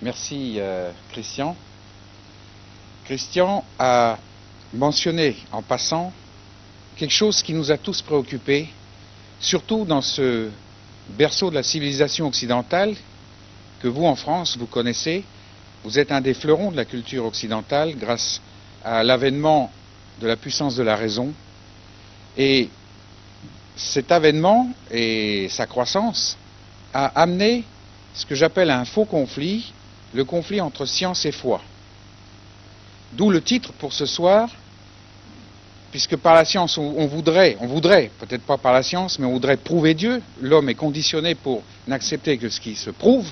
Merci Christian. Christian a mentionné en passant quelque chose qui nous a tous préoccupés, surtout dans ce berceau de la civilisation occidentale que vous en France, vous connaissez. Vous êtes un des fleurons de la culture occidentale grâce à l'avènement de la puissance de la raison. Et cet avènement et sa croissance a amené ce que j'appelle un faux conflit, le conflit entre science et foi. D'où le titre pour ce soir, puisque par la science on voudrait, peut-être pas par la science, mais on voudrait prouver Dieu. L'homme est conditionné pour n'accepter que ce qui se prouve.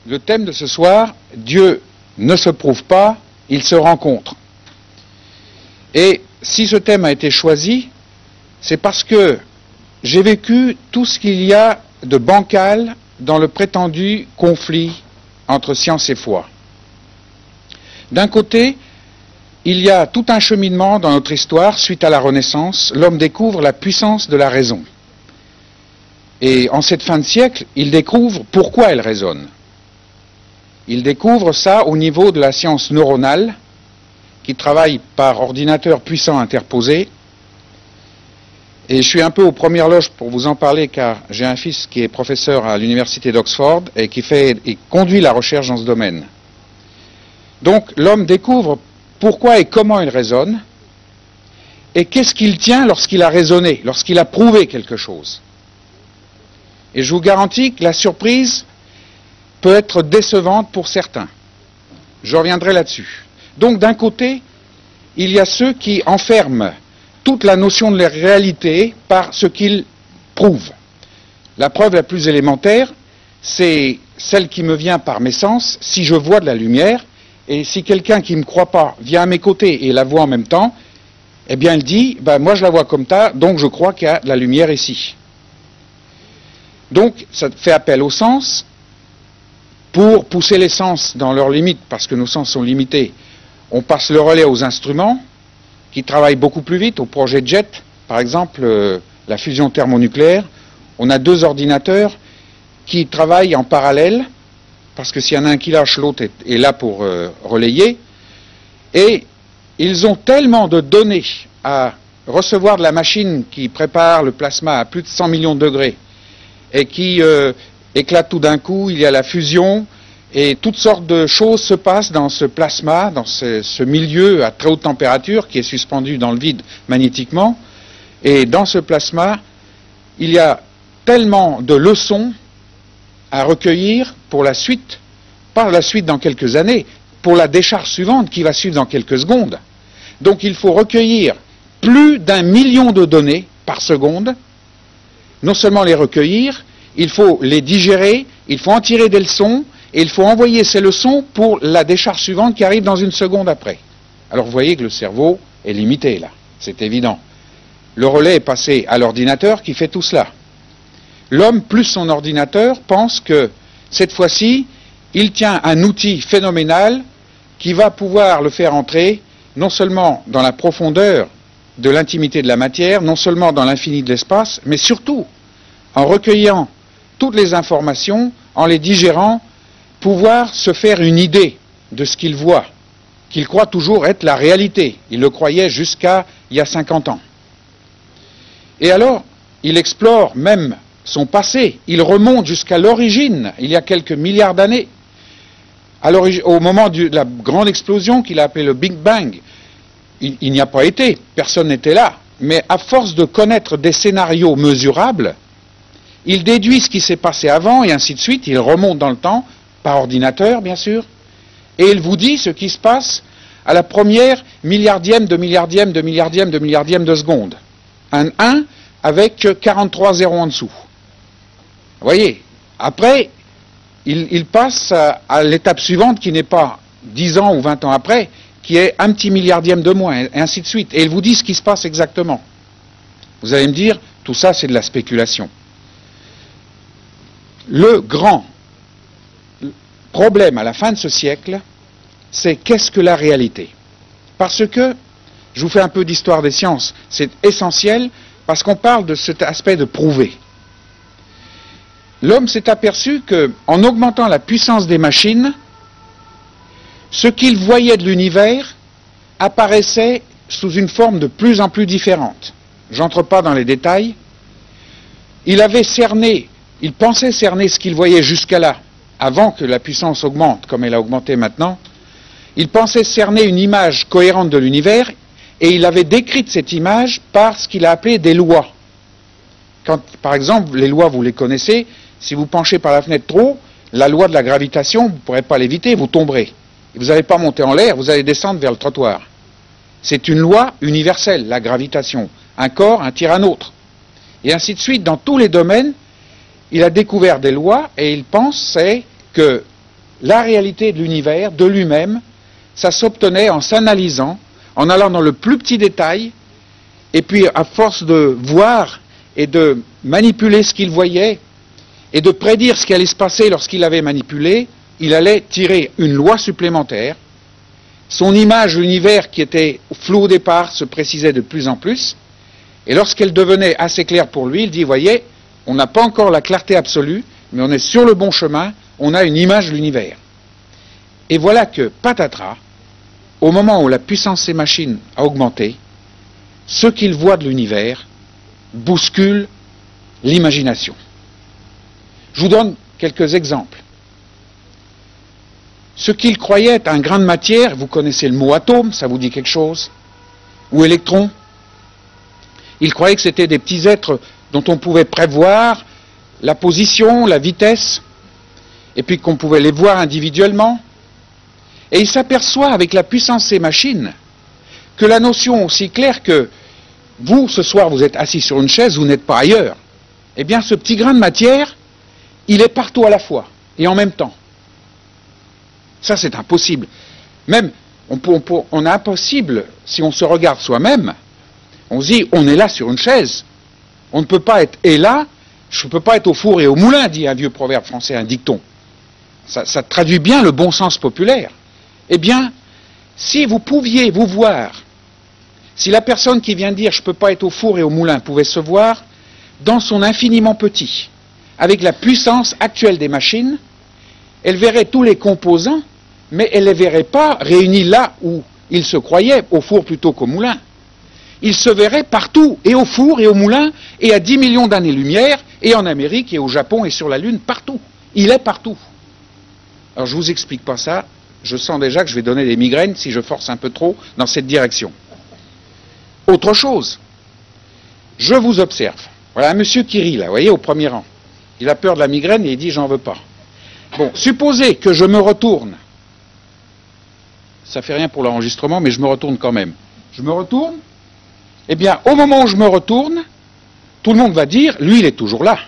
Le thème de ce soir, Dieu ne se prouve pas, il se rencontre. Et si ce thème a été choisi, c'est parce que j'ai vécu tout ce qu'il y a de bancal dans le prétendu conflit entre science et foi. D'un côté, il y a tout un cheminement dans notre histoire suite à la Renaissance. L'homme découvre la puissance de la raison. Et en cette fin de siècle, il découvre pourquoi elle résonne. Il découvre ça au niveau de la science neuronale, qui travaille par ordinateur puissant interposé. Et je suis un peu aux premières loges pour vous en parler, car j'ai un fils qui est professeur à l'université d'Oxford et qui conduit la recherche dans ce domaine. Donc l'homme découvre pourquoi et comment il raisonne, et qu'est-ce qu'il tient lorsqu'il a raisonné, lorsqu'il a prouvé quelque chose. Et je vous garantis que la surprise peut être décevante pour certains. Je reviendrai là-dessus. Donc d'un côté, il y a ceux qui enferment toute la notion de la réalité par ce qu'ils prouvent. La preuve la plus élémentaire, c'est celle qui me vient par mes sens. Si je vois de la lumière, et si quelqu'un qui ne me croit pas vient à mes côtés et la voit en même temps, eh bien il dit, moi je la vois comme ça, donc je crois qu'il y a de la lumière ici. Donc ça fait appel au sens pour pousser les sens dans leurs limites, parce que nos sens sont limités. On passe le relais aux instruments qui travaillent beaucoup plus vite, au projet JET, par exemple la fusion thermonucléaire. On a deux ordinateurs qui travaillent en parallèle, parce que s'il y en a un qui lâche, l'autre est là pour relayer. Et ils ont tellement de données à recevoir de la machine qui prépare le plasma à plus de 100 millions de degrés et qui éclate tout d'un coup, il y a la fusion, et toutes sortes de choses se passent dans ce plasma, dans ce milieu à très haute température qui est suspendu dans le vide magnétiquement. Et dans ce plasma, il y a tellement de leçons à recueillir pour la suite, pas la suite dans quelques années, pour la décharge suivante qui va suivre dans quelques secondes. Donc il faut recueillir plus d'1 million de données par seconde. Non seulement les recueillir, il faut les digérer, il faut en tirer des leçons, et il faut envoyer ces leçons pour la décharge suivante qui arrive dans une seconde après. Alors vous voyez que le cerveau est limité là, c'est évident. Le relais est passé à l'ordinateur qui fait tout cela. L'homme plus son ordinateur pense que cette fois-ci, il tient un outil phénoménal qui va pouvoir le faire entrer non seulement dans la profondeur de l'intimité de la matière, non seulement dans l'infini de l'espace, mais surtout en recueillant toutes les informations, en les digérant, pouvoir se faire une idée de ce qu'il voit, qu'il croit toujours être la réalité. Il le croyait jusqu'à il y a 50 ans. Et alors, il explore même son passé, il remonte jusqu'à l'origine, il y a quelques milliards d'années, au moment de la grande explosion qu'il a appelée le Big Bang. Il n'y a pas été, personne n'était là, mais à force de connaître des scénarios mesurables, il déduit ce qui s'est passé avant et ainsi de suite, il remonte dans le temps, par ordinateur bien sûr, et il vous dit ce qui se passe à la première milliardième de milliardième de milliardième de milliardième de seconde. Un 1 avec 43 zéros en dessous. Vous voyez, après, il passe à l'étape suivante qui n'est pas 10 ans ou 20 ans après, qui est un petit milliardième de moins, et ainsi de suite. Et il vous dit ce qui se passe exactement. Vous allez me dire, tout ça c'est de la spéculation. Le grand problème à la fin de ce siècle, c'est qu'est-ce que la réalité? Parce que, je vous fais un peu d'histoire des sciences, c'est essentiel, parce qu'on parle de cet aspect de prouver. l'homme s'est aperçu qu'en augmentant la puissance des machines, ce qu'il voyait de l'univers apparaissait sous une forme de plus en plus différente. J'entre pas dans les détails. Il pensait cerner ce qu'il voyait jusqu'à là, avant que la puissance augmente, comme elle a augmenté maintenant. Il pensait cerner une image cohérente de l'univers, et il avait décrit cette image par ce qu'il a appelé des lois. Quand, par exemple, les lois, vous les connaissez, si vous penchez par la fenêtre trop, la loi de la gravitation, vous ne pourrez pas l'éviter, vous tomberez. Et vous n'allez pas monter en l'air, vous allez descendre vers le trottoir. C'est une loi universelle, la gravitation. Un corps attire un autre. Et ainsi de suite, dans tous les domaines, il a découvert des lois et il pensait que la réalité de l'univers, de lui-même, ça s'obtenait en s'analysant, en allant dans le plus petit détail, et puis à force de voir et de manipuler ce qu'il voyait, et de prédire ce qui allait se passer lorsqu'il avait manipulé, il allait tirer une loi supplémentaire. Son image, l'univers qui était flou au départ, se précisait de plus en plus, et lorsqu'elle devenait assez claire pour lui, il dit, voyez, on n'a pas encore la clarté absolue, mais on est sur le bon chemin, on a une image de l'univers. Et voilà que, patatras, au moment où la puissance des machines a augmenté, ce qu'il voit de l'univers bouscule l'imagination. Je vous donne quelques exemples. Ce qu'il croyait être un grain de matière, vous connaissez le mot atome, ça vous dit quelque chose, ou électron. Il croyait que c'était des petits êtres dont on pouvait prévoir la position, la vitesse, et puis qu'on pouvait les voir individuellement. Et il s'aperçoit avec la puissance de ces machines que la notion aussi claire que vous, ce soir, vous êtes assis sur une chaise, vous n'êtes pas ailleurs. Eh bien, ce petit grain de matière, il est partout à la fois et en même temps. Ça, c'est impossible. Même, on est impossible, si on se regarde soi-même, on se dit, on est là sur une chaise. On ne peut pas être et là, je ne peux pas être au four et au moulin, dit un vieux proverbe français, un dicton. Ça traduit bien le bon sens populaire. Eh bien, si vous pouviez vous voir, si la personne qui vient de dire « je ne peux pas être au four et au moulin » pouvait se voir dans son infiniment petit, avec la puissance actuelle des machines, elle verrait tous les composants, mais elle ne les verrait pas réunis là où il se croyait, au four plutôt qu'au moulin. Il se verrait partout, et au four et au moulin, et à 10 millions d'années-lumière, et en Amérique, et au Japon, et sur la Lune, partout. Il est partout. Alors je ne vous explique pas ça, je sens déjà que je vais donner des migraines si je force un peu trop dans cette direction. Autre chose, je vous observe. Voilà un monsieur qui rit là, vous voyez, au premier rang. Il a peur de la migraine et il dit j'en veux pas. Bon, supposez que je me retourne. Ça fait rien pour l'enregistrement, mais je me retourne quand même. Je me retourne. Eh bien, au moment où je me retourne, tout le monde va dire, lui, il est toujours là.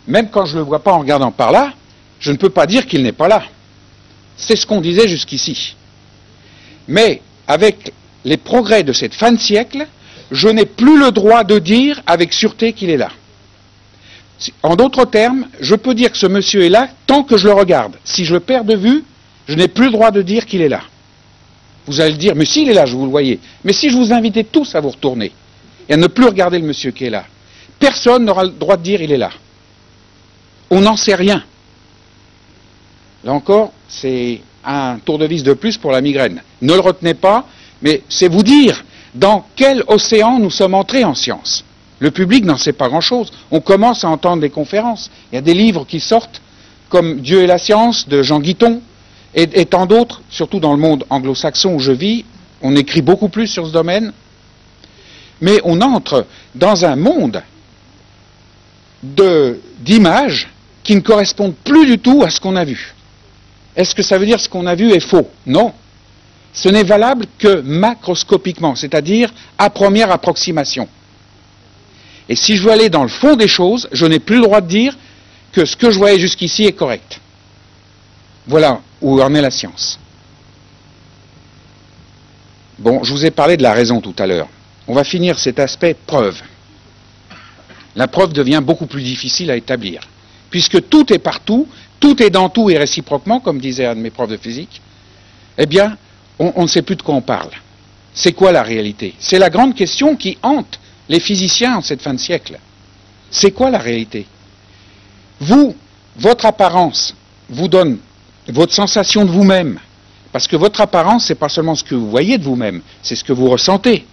Même quand je ne le vois pas en regardant par là, je ne peux pas dire qu'il n'est pas là. C'est ce qu'on disait jusqu'ici. Mais avec les progrès de cette fin de siècle, je n'ai plus le droit de dire avec sûreté qu'il est là. En d'autres termes, je peux dire que ce monsieur est là tant que je le regarde. Si je le perds de vue, je n'ai plus le droit de dire qu'il est là. Vous allez le dire, mais s'il est là, je vous le voyez. Mais si je vous invitais tous à vous retourner et à ne plus regarder le monsieur qui est là, personne n'aura le droit de dire il est là. On n'en sait rien. Là encore, c'est un tour de vis de plus pour la migraine. Ne le retenez pas, mais c'est vous dire dans quel océan nous sommes entrés en science. Le public n'en sait pas grand-chose. On commence à entendre des conférences. Il y a des livres qui sortent, comme Dieu et la science, de Jean Guiton, et tant d'autres, surtout dans le monde anglo-saxon où je vis, on écrit beaucoup plus sur ce domaine. Mais on entre dans un monde d'images qui ne correspondent plus du tout à ce qu'on a vu. Est-ce que ça veut dire que ce qu'on a vu est faux? Non. Ce n'est valable que macroscopiquement, c'est-à-dire à première approximation. Et si je veux aller dans le fond des choses, je n'ai plus le droit de dire que ce que je voyais jusqu'ici est correct. Voilà où en est la science. Bon, je vous ai parlé de la raison tout à l'heure. On va finir cet aspect preuve. La preuve devient beaucoup plus difficile à établir, puisque tout est partout, tout est dans tout et réciproquement, comme disait un de mes profs de physique. Eh bien, on ne sait plus de quoi on parle. C'est quoi la réalité? C'est la grande question qui hante les physiciens en cette fin de siècle. C'est quoi la réalité? Votre apparence vous donne votre sensation de vous-même. Parce que votre apparence, c'est pas seulement ce que vous voyez de vous-même, c'est ce que vous ressentez.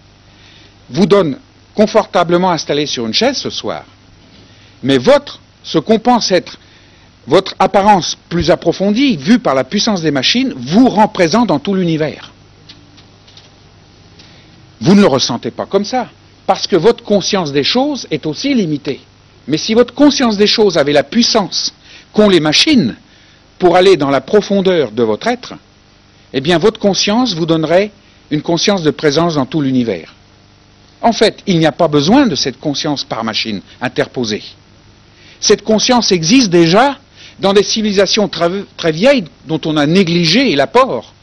Vous donne confortablement installé sur une chaise ce soir. Mais ce qu'on pense être votre apparence plus approfondie, vue par la puissance des machines, vous rend présent dans tout l'univers. Vous ne le ressentez pas comme ça, parce que votre conscience des choses est aussi limitée. Mais si votre conscience des choses avait la puissance qu'ont les machines pour aller dans la profondeur de votre être, eh bien votre conscience vous donnerait une conscience de présence dans tout l'univers. En fait, il n'y a pas besoin de cette conscience par machine interposée. Cette conscience existe déjà dans des civilisations très vieilles dont on a négligé l'apport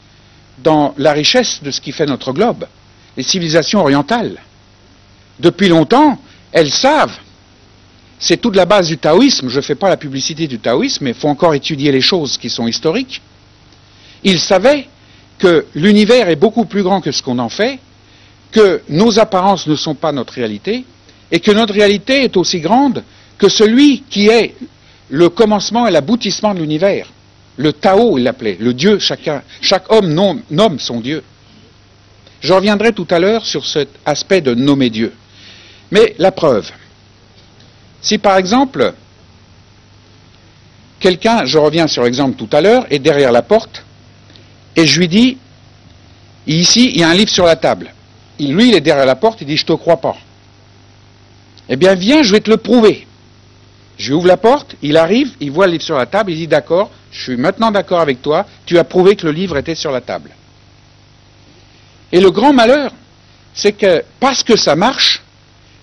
dans la richesse de ce qui fait notre globe, les civilisations orientales. Depuis longtemps, elles savent, c'est toute la base du taoïsme, je ne fais pas la publicité du taoïsme, mais il faut encore étudier les choses qui sont historiques. Ils savaient que l'univers est beaucoup plus grand que ce qu'on en fait, que nos apparences ne sont pas notre réalité, et que notre réalité est aussi grande que celui qui est le commencement et l'aboutissement de l'univers. Le Tao, il l'appelait, le Dieu, chaque homme nomme son Dieu. Je reviendrai tout à l'heure sur cet aspect de nommer Dieu. Mais la preuve, si par exemple, quelqu'un, je reviens sur l'exemple tout à l'heure, est derrière la porte, et je lui dis, ici, il y a un livre sur la table. Lui, il est derrière la porte, il dit, je ne te crois pas. Eh bien, viens, je vais te le prouver. Je lui ouvre la porte, il arrive, il voit le livre sur la table, il dit, d'accord, je suis maintenant d'accord avec toi, tu as prouvé que le livre était sur la table. Et le grand malheur, c'est que, parce que ça marche,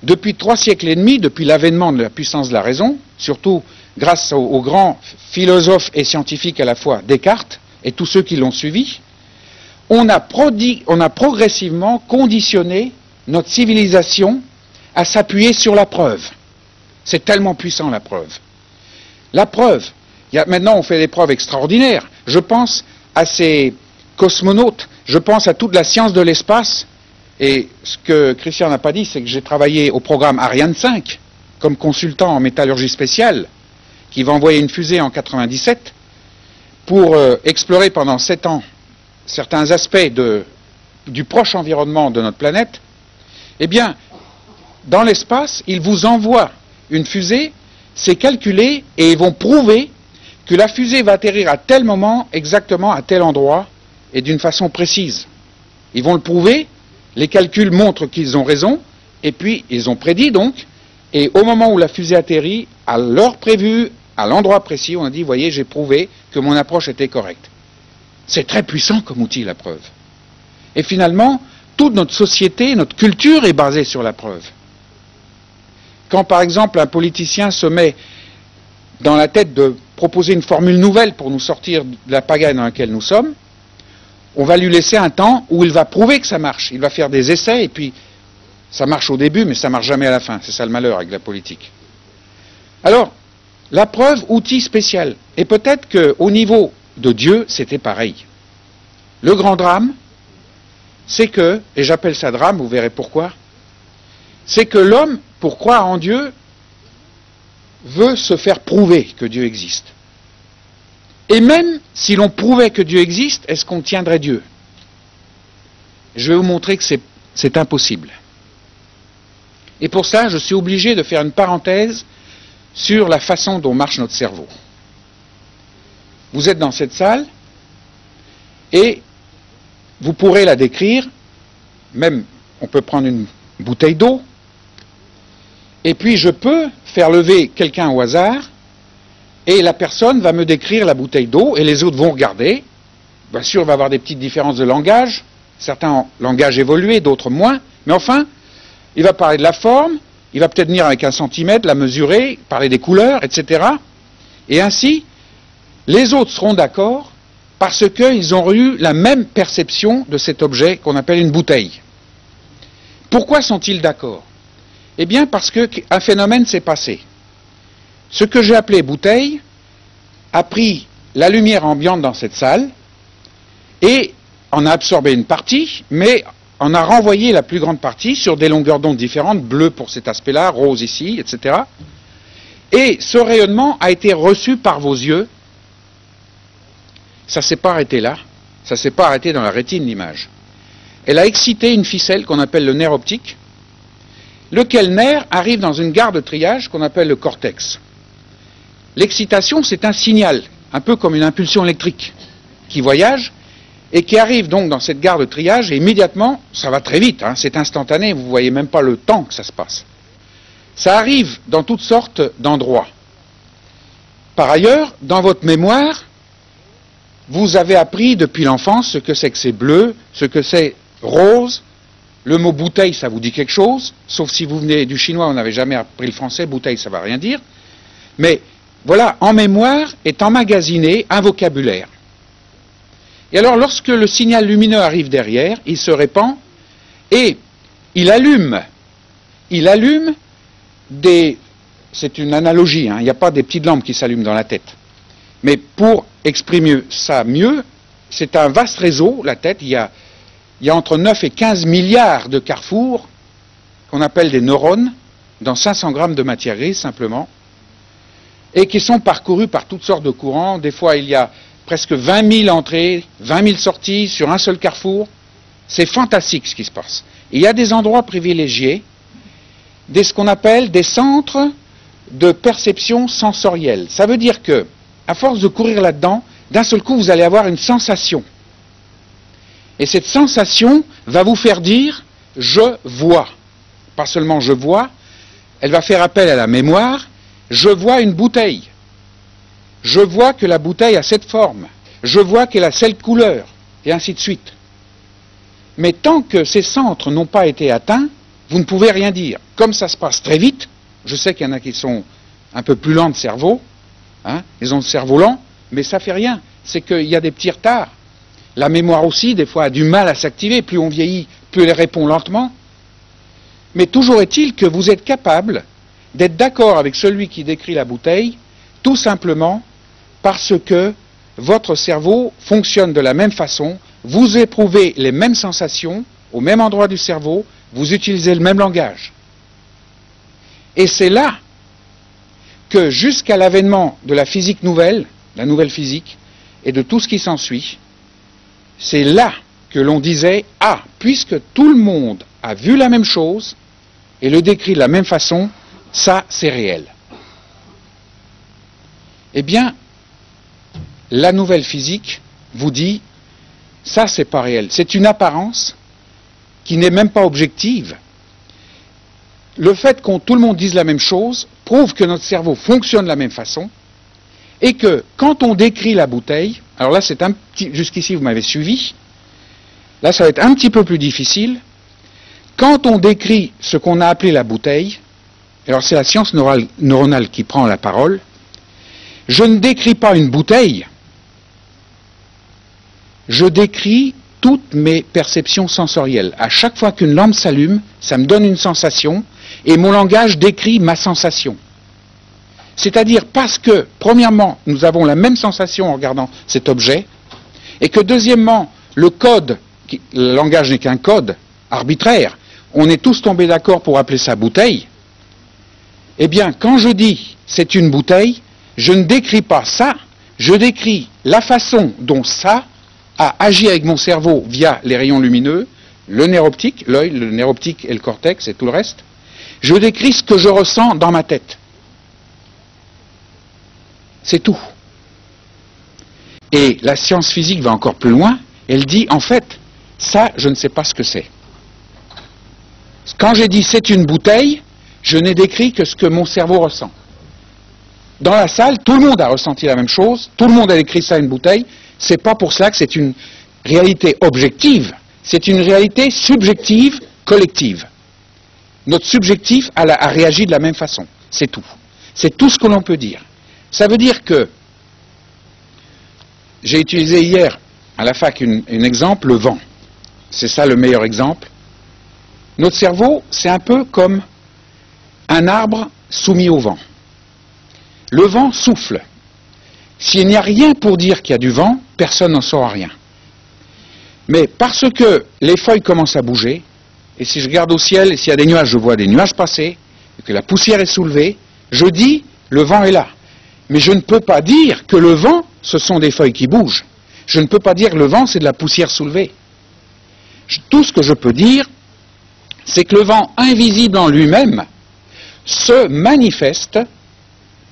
depuis 3 siècles et demi, depuis l'avènement de la puissance de la raison, surtout grâce aux grands philosophes et scientifiques à la fois, Descartes, et tous ceux qui l'ont suivi, on a progressivement conditionné notre civilisation à s'appuyer sur la preuve. C'est tellement puissant la preuve. La preuve, maintenant on fait des preuves extraordinaires. Je pense à ces cosmonautes, je pense à toute la science de l'espace, et ce que Christian n'a pas dit, c'est que j'ai travaillé au programme Ariane 5 comme consultant en métallurgie spéciale, qui va envoyer une fusée en 97 pour explorer pendant 7 ans certains aspects du proche environnement de notre planète. Eh bien, dans l'espace, ils vous envoient une fusée, c'est calculé, et ils vont prouver que la fusée va atterrir à tel moment, exactement à tel endroit, et d'une façon précise. Ils vont le prouver, les calculs montrent qu'ils ont raison, et puis ils ont prédit donc, et au moment où la fusée atterrit, à l'heure prévue, à l'endroit précis, on a dit, voyez, j'ai prouvé que mon approche était correcte. C'est très puissant comme outil, la preuve. Et finalement, toute notre société, notre culture est basée sur la preuve. Quand, par exemple, un politicien se met dans la tête de proposer une formule nouvelle pour nous sortir de la pagaille dans laquelle nous sommes, on va lui laisser un temps où il va prouver que ça marche. Il va faire des essais, et puis ça marche au début, mais ça ne marche jamais à la fin. C'est ça le malheur avec la politique. Alors, la preuve, outil spécial. Et peut-être qu'au niveau de Dieu, c'était pareil. Le grand drame, c'est que, et j'appelle ça drame, vous verrez pourquoi, c'est que l'homme, pour croire en Dieu, veut se faire prouver que Dieu existe. Et même si l'on prouvait que Dieu existe, est-ce qu'on tiendrait Dieu? Je vais vous montrer que c'est impossible. Et pour ça, je suis obligé de faire une parenthèse sur la façon dont marche notre cerveau. Vous êtes dans cette salle, et vous pourrez la décrire, même on peut prendre une bouteille d'eau, et puis je peux faire lever quelqu'un au hasard, et la personne va me décrire la bouteille d'eau, et les autres vont regarder. Bien sûr, il va y avoir des petites différences de langage, certains ont langage évolué, d'autres moins, mais enfin, il va parler de la forme, il va peut-être venir avec un centimètre, la mesurer, parler des couleurs, etc. Et ainsi, les autres seront d'accord parce qu'ils ont eu la même perception de cet objet qu'on appelle une bouteille. Pourquoi sont-ils d'accord? Eh bien, parce qu'un phénomène s'est passé. Ce que j'ai appelé bouteille a pris la lumière ambiante dans cette salle et en a absorbé une partie, mais en a renvoyé la plus grande partie sur des longueurs d'onde différentes, bleu pour cet aspect-là, rose ici, etc. Et ce rayonnement a été reçu par vos yeux. Ça ne s'est pas arrêté là, ça ne s'est pas arrêté dans la rétine, l'image. Elle a excité une ficelle qu'on appelle le nerf optique, lequel nerf arrive dans une gare de triage qu'on appelle le cortex. L'excitation, c'est un signal, un peu comme une impulsion électrique, qui voyage et qui arrive donc dans cette gare de triage, et immédiatement, ça va très vite, hein, c'est instantané, vous ne voyez même pas le temps que ça se passe. Ça arrive dans toutes sortes d'endroits. Par ailleurs, dans votre mémoire, vous avez appris depuis l'enfance ce que c'est bleu, ce que c'est rose. Le mot bouteille, ça vous dit quelque chose, sauf si vous venez du chinois, on n'avait jamais appris le français, bouteille, ça ne va rien dire. Mais voilà, en mémoire est emmagasiné un vocabulaire. Et alors, lorsque le signal lumineux arrive derrière, il se répand et il allume des... C'est une analogie, hein, il n'y a pas des petites lampes qui s'allument dans la tête. Mais pour exprimer ça mieux, c'est un vaste réseau, la tête, il y a entre 9 et 15 milliards de carrefours qu'on appelle des neurones, dans 500 grammes de matière grise simplement, et qui sont parcourus par toutes sortes de courants. Des fois, il y a presque 20 000 entrées, 20 000 sorties sur un seul carrefour. C'est fantastique ce qui se passe. Il y a des endroits privilégiés, ce qu'on appelle des centres de perception sensorielle. Ça veut dire que, à force de courir là-dedans, d'un seul coup, vous allez avoir une sensation. Et cette sensation va vous faire dire « je vois ». Pas seulement « je vois », elle va faire appel à la mémoire. Je vois une bouteille. Je vois que la bouteille a cette forme. Je vois qu'elle a cette couleur. Et ainsi de suite. Mais tant que ces centres n'ont pas été atteints, vous ne pouvez rien dire. Comme ça se passe très vite, je sais qu'il y en a qui sont un peu plus lents de cerveau, hein, ils ont le cerveau lent, mais ça ne fait rien. C'est qu'il y a des petits retards. La mémoire aussi, des fois, a du mal à s'activer. Plus on vieillit, plus elle répond lentement. Mais toujours est-il que vous êtes capable d'être d'accord avec celui qui décrit la bouteille, tout simplement parce que votre cerveau fonctionne de la même façon, vous éprouvez les mêmes sensations au même endroit du cerveau, vous utilisez le même langage. Et c'est là que jusqu'à l'avènement de la physique nouvelle, la nouvelle physique, et de tout ce qui s'ensuit, c'est là que l'on disait « Ah, puisque tout le monde a vu la même chose et le décrit de la même façon, ça c'est réel ». Eh bien, la nouvelle physique vous dit « Ça c'est pas réel, c'est une apparence qui n'est même pas objective ». Le fait que tout le monde dise la même chose prouve que notre cerveau fonctionne de la même façon et que quand on décrit la bouteille, alors là c'est un petit, jusqu'ici vous m'avez suivi, là ça va être un petit peu plus difficile, quand on décrit ce qu'on a appelé la bouteille, alors c'est la science neuronale qui prend la parole, je ne décris pas une bouteille, je décris toutes mes perceptions sensorielles. À chaque fois qu'une lampe s'allume, ça me donne une sensation, et mon langage décrit ma sensation. C'est-à-dire parce que, premièrement, nous avons la même sensation en regardant cet objet, et que, deuxièmement, le langage n'est qu'un code arbitraire, on est tous tombés d'accord pour appeler ça bouteille, eh bien, quand je dis c'est une bouteille, je ne décris pas ça, je décris la façon dont ça a agi avec mon cerveau via les rayons lumineux, le nerf optique, l'œil, le nerf optique et le cortex et tout le reste. Je décris ce que je ressens dans ma tête. C'est tout. Et la science physique va encore plus loin, elle dit en fait, ça je ne sais pas ce que c'est. Quand j'ai dit c'est une bouteille, je n'ai décrit que ce que mon cerveau ressent. Dans la salle, tout le monde a ressenti la même chose, tout le monde a décrit ça une bouteille, c'est pas pour cela que c'est une réalité objective, c'est une réalité subjective, collective. Notre subjectif a réagi de la même façon, c'est tout. C'est tout ce que l'on peut dire. Ça veut dire que, j'ai utilisé hier à la fac un exemple, le vent. C'est ça le meilleur exemple. Notre cerveau, c'est un peu comme un arbre soumis au vent. Le vent souffle. S'il n'y a rien pour dire qu'il y a du vent, personne n'en saura rien. Mais parce que les feuilles commencent à bouger, et si je regarde au ciel, et s'il y a des nuages, je vois des nuages passer, et que la poussière est soulevée, je dis, le vent est là. Mais je ne peux pas dire que le vent, ce sont des feuilles qui bougent. Je ne peux pas dire que le vent, c'est de la poussière soulevée. Tout ce que je peux dire, c'est que le vent invisible en lui-même se manifeste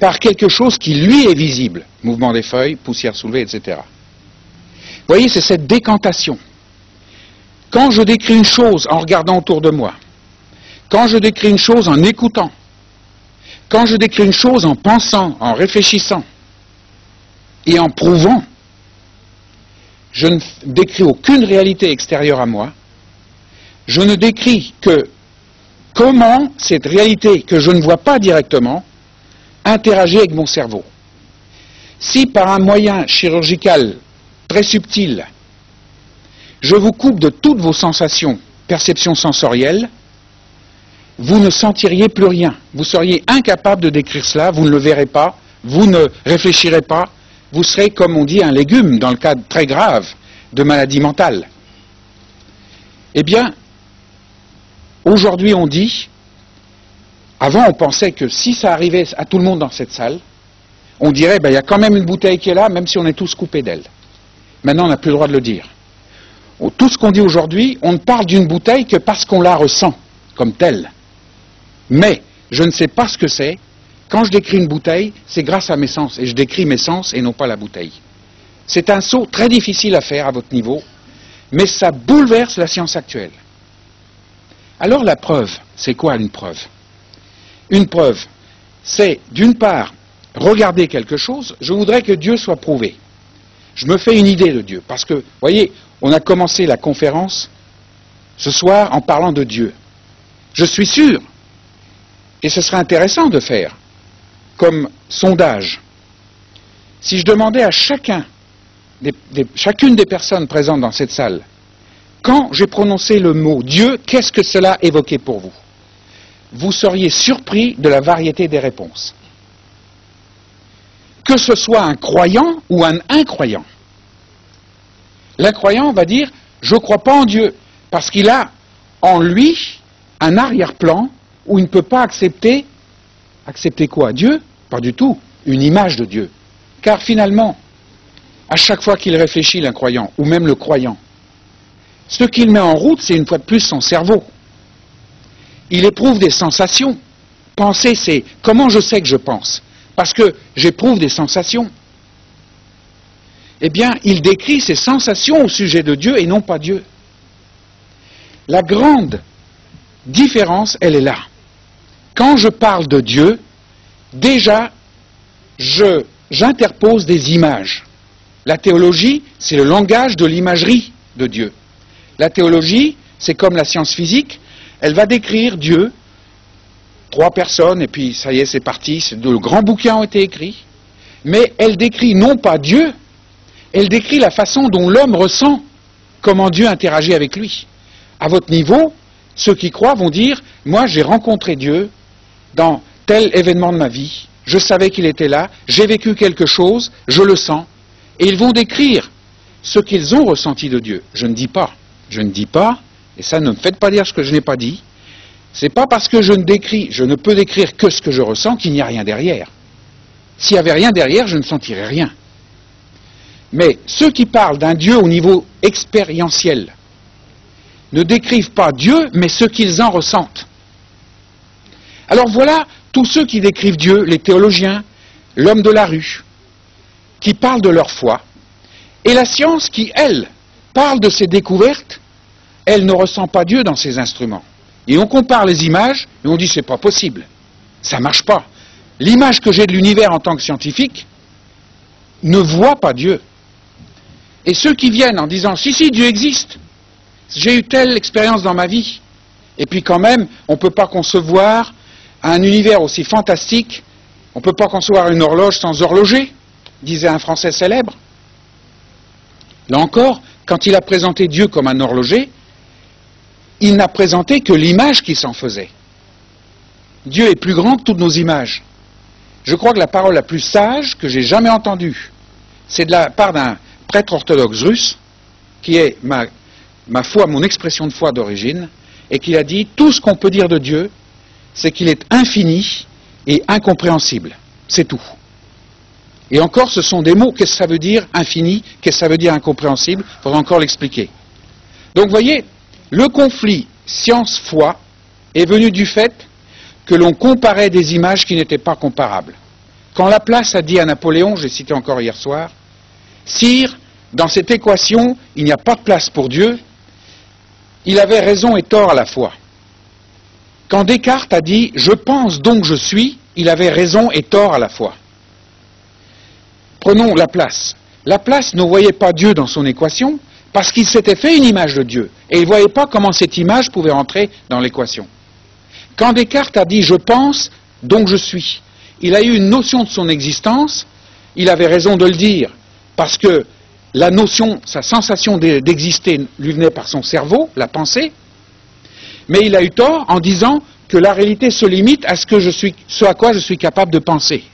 par quelque chose qui lui est visible. Mouvement des feuilles, poussière soulevée, etc. Vous voyez, c'est cette décantation. Quand je décris une chose en regardant autour de moi, quand je décris une chose en écoutant, quand je décris une chose en pensant, en réfléchissant et en prouvant, je ne décris aucune réalité extérieure à moi, je ne décris que comment cette réalité que je ne vois pas directement interagit avec mon cerveau. Si par un moyen chirurgical très subtil, je vous coupe de toutes vos sensations, perceptions sensorielles, vous ne sentiriez plus rien. Vous seriez incapable de décrire cela, vous ne le verrez pas, vous ne réfléchirez pas, vous serez, comme on dit, un légume, dans le cas très grave de maladie mentale. Eh bien, aujourd'hui on dit, avant on pensait que si ça arrivait à tout le monde dans cette salle, on dirait, il y a quand même une bouteille qui est là, même si on est tous coupés d'elle. Maintenant on n'a plus le droit de le dire. Tout ce qu'on dit aujourd'hui, on ne parle d'une bouteille que parce qu'on la ressent comme telle. Mais je ne sais pas ce que c'est. Quand je décris une bouteille, c'est grâce à mes sens. Et je décris mes sens et non pas la bouteille. C'est un saut très difficile à faire à votre niveau, mais ça bouleverse la science actuelle. Alors la preuve, c'est quoi une preuve? Une preuve, c'est d'une part, regarder quelque chose, je voudrais que Dieu soit prouvé. Je me fais une idée de Dieu, parce que, vous voyez, on a commencé la conférence ce soir en parlant de Dieu. Je suis sûr, et ce serait intéressant de faire, comme sondage, si je demandais à chacune des personnes présentes dans cette salle, quand j'ai prononcé le mot Dieu, qu'est-ce que cela évoquait pour vous? Vous seriez surpris de la variété des réponses. Que ce soit un croyant ou un incroyant. L'incroyant va dire « je ne crois pas en Dieu » parce qu'il a en lui un arrière-plan où il ne peut pas accepter quoi? Dieu? Pas du tout. Une image de Dieu. Car finalement, à chaque fois qu'il réfléchit, l'incroyant, ou même le croyant, ce qu'il met en route, c'est une fois de plus son cerveau. Il éprouve des sensations. Penser, c'est comment je sais que je pense? Parce que j'éprouve des sensations. Eh bien, il décrit ses sensations au sujet de Dieu et non pas Dieu. La grande différence, elle est là. Quand je parle de Dieu, déjà, j'interpose des images. La théologie, c'est le langage de l'imagerie de Dieu. La théologie, c'est comme la science physique, elle va décrire Dieu, 3 personnes, et puis ça y est, c'est parti, de grands bouquins ont été écrits, mais elle décrit non pas Dieu, elle décrit la façon dont l'homme ressent comment Dieu interagit avec lui. À votre niveau, ceux qui croient vont dire, moi j'ai rencontré Dieu dans tel événement de ma vie, je savais qu'il était là, j'ai vécu quelque chose, je le sens, et ils vont décrire ce qu'ils ont ressenti de Dieu. Je ne dis pas, et ça ne me faites pas dire ce que je n'ai pas dit, c'est pas parce que je ne peux décrire que ce que je ressens qu'il n'y a rien derrière. S'il n'y avait rien derrière, je ne sentirais rien. Mais ceux qui parlent d'un Dieu au niveau expérientiel ne décrivent pas Dieu, mais ce qu'ils en ressentent. Alors voilà tous ceux qui décrivent Dieu, les théologiens, l'homme de la rue, qui parlent de leur foi, et la science qui, elle, parle de ses découvertes, elle ne ressent pas Dieu dans ses instruments. Et on compare les images, et on dit c'est pas possible, ça marche pas. L'image que j'ai de l'univers en tant que scientifique ne voit pas Dieu. Et ceux qui viennent en disant si Dieu existe, j'ai eu telle expérience dans ma vie, et puis quand même on ne peut pas concevoir un univers aussi fantastique, on ne peut pas concevoir une horloge sans horloger, disait un Français célèbre. Là encore, quand il a présenté Dieu comme un horloger, il n'a présenté que l'image qui s'en faisait. Dieu est plus grand que toutes nos images. Je crois que la parole la plus sage que j'ai jamais entendue, c'est de la part d'un prêtre orthodoxe russe, qui est ma foi, mon expression de foi d'origine, et qui a dit, tout ce qu'on peut dire de Dieu, c'est qu'il est infini et incompréhensible. c'est tout. Et encore, ce sont des mots, qu'est-ce que ça veut dire infini, qu'est-ce que ça veut dire incompréhensible, il faudra encore l'expliquer. Donc vous voyez, le conflit science-foi est venu du fait que l'on comparait des images qui n'étaient pas comparables. Quand Laplace a dit à Napoléon, j'ai cité encore hier soir, « Sire, dans cette équation, il n'y a pas de place pour Dieu », il avait raison et tort à la fois. Quand Descartes a dit « Je pense donc je suis », il avait raison et tort à la fois. Prenons Laplace. Laplace ne voyait pas Dieu dans son équation parce qu'il s'était fait une image de Dieu et il ne voyait pas comment cette image pouvait entrer dans l'équation. Quand Descartes a dit « Je pense, donc je suis », il a eu une notion de son existence, il avait raison de le dire, parce que la notion, sa sensation d'exister lui venait par son cerveau, la pensée, mais il a eu tort en disant que la réalité se limite à ce à quoi je suis capable de penser.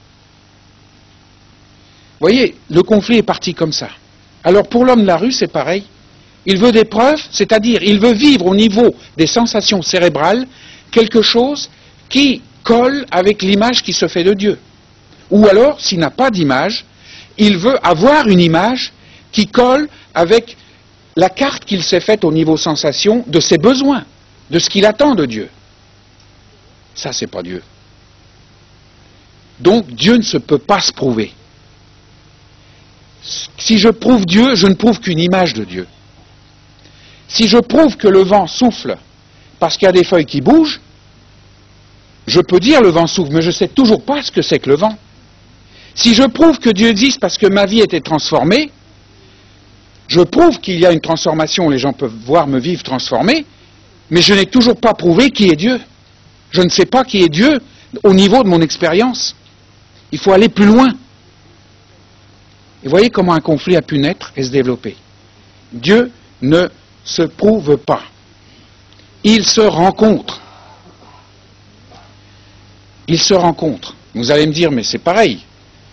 Vous voyez, le conflit est parti comme ça. Alors pour l'homme de la rue, c'est pareil. Il veut des preuves, c'est-à-dire il veut vivre au niveau des sensations cérébrales quelque chose qui colle avec l'image qui se fait de Dieu. Ou alors, s'il n'a pas d'image, il veut avoir une image qui colle avec la carte qu'il s'est faite au niveau sensation de ses besoins, de ce qu'il attend de Dieu. Ça, c'est pas Dieu. Donc, Dieu ne se peut pas se prouver. Si je prouve Dieu, je ne prouve qu'une image de Dieu. Si je prouve que le vent souffle parce qu'il y a des feuilles qui bougent, je peux dire le vent souffle, mais je ne sais toujours pas ce que c'est que le vent. Si je prouve que Dieu existe parce que ma vie était transformée, je prouve qu'il y a une transformation, les gens peuvent voir me vivre transformé, mais je n'ai toujours pas prouvé qui est Dieu. Je ne sais pas qui est Dieu au niveau de mon expérience. Il faut aller plus loin. Et voyez comment un conflit a pu naître et se développer. Dieu ne se prouve pas. Il se rencontre. Il se rencontre. Vous allez me dire, mais c'est pareil.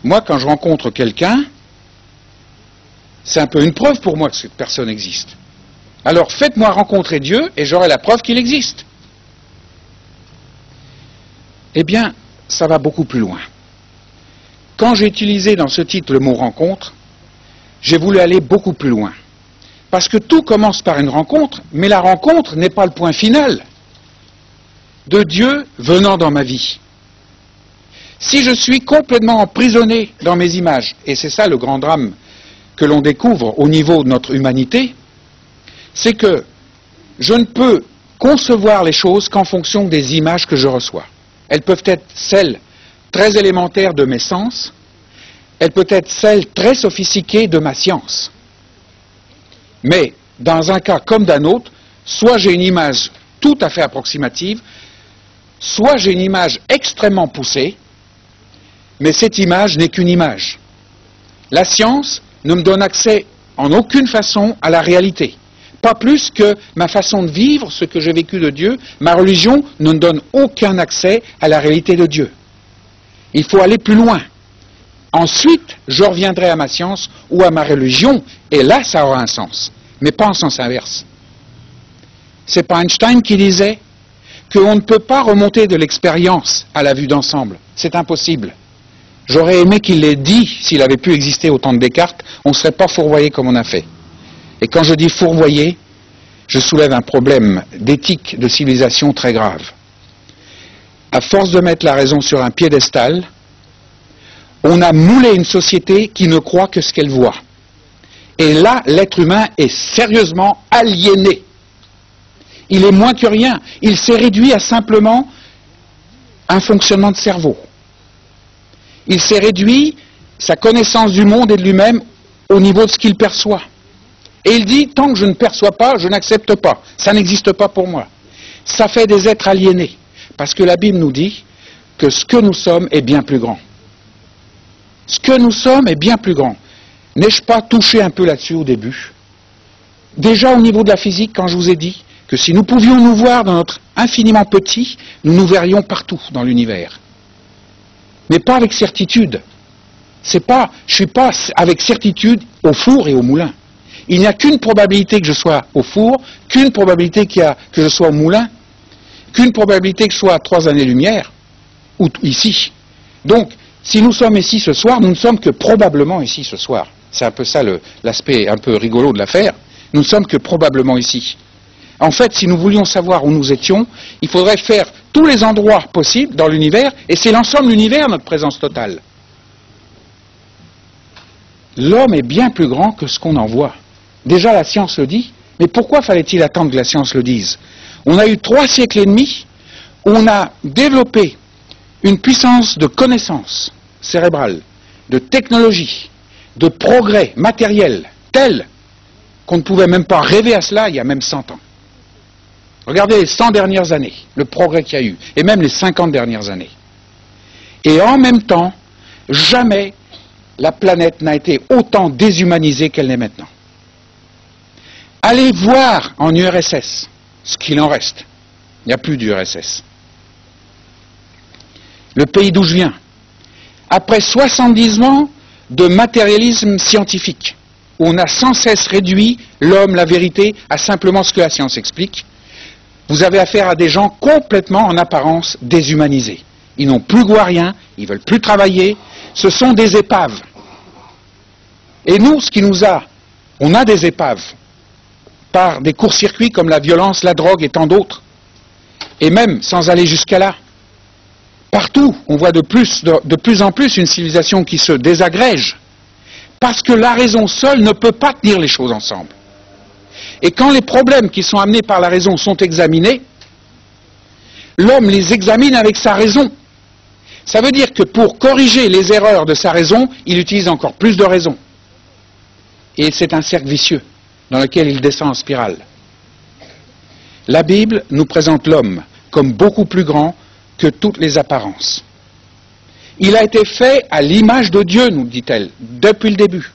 Moi, quand je rencontre quelqu'un, c'est un peu une preuve pour moi que cette personne existe. Alors faites-moi rencontrer Dieu et j'aurai la preuve qu'il existe. Eh bien, ça va beaucoup plus loin. Quand j'ai utilisé dans ce titre le mot rencontre, j'ai voulu aller beaucoup plus loin. Parce que tout commence par une rencontre, mais la rencontre n'est pas le point final de Dieu venant dans ma vie. Si je suis complètement emprisonné dans mes images, et c'est ça le grand drame que l'on découvre au niveau de notre humanité, c'est que je ne peux concevoir les choses qu'en fonction des images que je reçois. Elles peuvent être celles très élémentaires de mes sens, elles peuvent être celles très sophistiquées de ma science. Mais dans un cas comme d'un autre, soit j'ai une image tout à fait approximative, soit j'ai une image extrêmement poussée, mais cette image n'est qu'une image. La science ne me donne accès en aucune façon à la réalité. Pas plus que ma façon de vivre, ce que j'ai vécu de Dieu, ma religion ne me donne aucun accès à la réalité de Dieu. Il faut aller plus loin. Ensuite, je reviendrai à ma science ou à ma religion, et là, ça aura un sens. Mais pas en sens inverse. C'est pas Einstein qui disait qu'on ne peut pas remonter de l'expérience à la vue d'ensemble. C'est impossible. J'aurais aimé qu'il l'ait dit, s'il avait pu exister au temps de Descartes, on ne serait pas fourvoyé comme on a fait. Et quand je dis fourvoyé, je soulève un problème d'éthique, de civilisation très grave. À force de mettre la raison sur un piédestal, on a moulé une société qui ne croit que ce qu'elle voit. Et là, l'être humain est sérieusement aliéné. Il est moins que rien. Il s'est réduit à simplement un fonctionnement de cerveau. Il s'est réduit sa connaissance du monde et de lui-même au niveau de ce qu'il perçoit. Et il dit, tant que je ne perçois pas, je n'accepte pas. Ça n'existe pas pour moi. Ça fait des êtres aliénés. Parce que la Bible nous dit que ce que nous sommes est bien plus grand. Ce que nous sommes est bien plus grand. N'ai-je pas touché un peu là-dessus au début? Déjà au niveau de la physique, quand je vous ai dit que si nous pouvions nous voir dans notre infiniment petit, nous nous verrions partout dans l'univers. Mais pas avec certitude. Je ne suis pas avec certitude au four et au moulin. Il n'y a qu'une probabilité que je sois au four, qu'une probabilité que je sois au moulin, qu'une probabilité que je sois à 3 années-lumière, ou ici. Donc, Si nous sommes ici ce soir, nous ne sommes que probablement ici ce soir. C'est un peu ça l'aspect un peu rigolo de l'affaire. Nous ne sommes que probablement ici. En fait, si nous voulions savoir où nous étions, il faudrait faire tous les endroits possibles dans l'univers, et c'est l'ensemble de l'univers notre présence totale. L'homme est bien plus grand que ce qu'on en voit. Déjà la science le dit, mais pourquoi fallait-il attendre que la science le dise? On a eu 3 siècles et demi où on a développé une puissance de connaissance cérébrale, de technologie, de progrès matériel tel qu'on ne pouvait même pas rêver à cela il y a même 100 ans. Regardez les 100 dernières années, le progrès qu'il y a eu, et même les 50 dernières années. Et en même temps, jamais la planète n'a été autant déshumanisée qu'elle n'est maintenant. Allez voir en URSS ce qu'il en reste. Il n'y a plus d'URSS. Le pays d'où je viens. Après 70 ans de matérialisme scientifique, où on a sans cesse réduit l'homme, la vérité, à simplement ce que la science explique, vous avez affaire à des gens complètement, en apparence, déshumanisés. Ils n'ont plus goût à rien, ils ne veulent plus travailler, ce sont des épaves. Et nous, ce qui nous a, on a des épaves, par des courts-circuits comme la violence, la drogue et tant d'autres. Et même, sans aller jusqu'à là, partout, on voit de plus en plus une civilisation qui se désagrège, parce que la raison seule ne peut pas tenir les choses ensemble. Et quand les problèmes qui sont amenés par la raison sont examinés, l'homme les examine avec sa raison. Ça veut dire que pour corriger les erreurs de sa raison, il utilise encore plus de raison. Et c'est un cercle vicieux dans lequel il descend en spirale. La Bible nous présente l'homme comme beaucoup plus grand que toutes les apparences. Il a été fait à l'image de Dieu, nous dit-elle, depuis le début.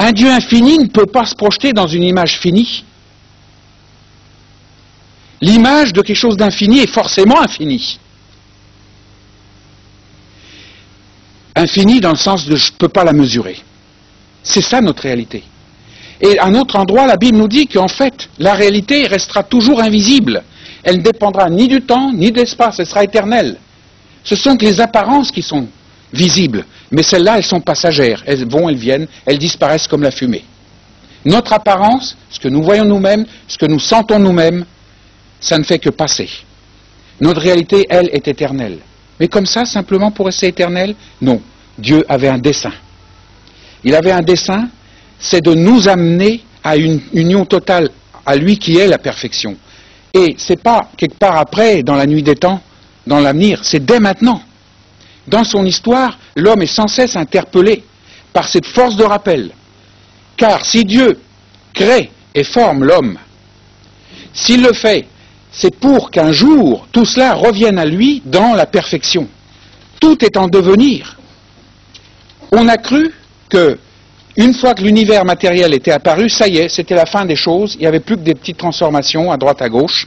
Un Dieu infini ne peut pas se projeter dans une image finie. L'image de quelque chose d'infini est forcément infinie. Infini dans le sens de je ne peux pas la mesurer. C'est ça notre réalité. Et à un autre endroit, la Bible nous dit qu'en fait, la réalité restera toujours invisible. Elle ne dépendra ni du temps, ni de l'espace, elle sera éternelle. Ce sont que les apparences qui sont visibles, mais celles-là, elles sont passagères. Elles vont, elles viennent, elles disparaissent comme la fumée. Notre apparence, ce que nous voyons nous-mêmes, ce que nous sentons nous-mêmes, ça ne fait que passer. Notre réalité, elle, est éternelle. Mais comme ça, simplement pour rester éternelle? Non. Dieu avait un dessein. Il avait un dessein, c'est de nous amener à une union totale à lui qui est la perfection. Et c'est pas quelque part après, dans la nuit des temps, dans l'avenir, c'est dès maintenant. Dans son histoire, l'homme est sans cesse interpellé par cette force de rappel. Car si Dieu crée et forme l'homme, s'il le fait, c'est pour qu'un jour, tout cela revienne à lui dans la perfection. Tout est en devenir. On a cru que, une fois que l'univers matériel était apparu, ça y est, c'était la fin des choses, il n'y avait plus que des petites transformations à droite à gauche.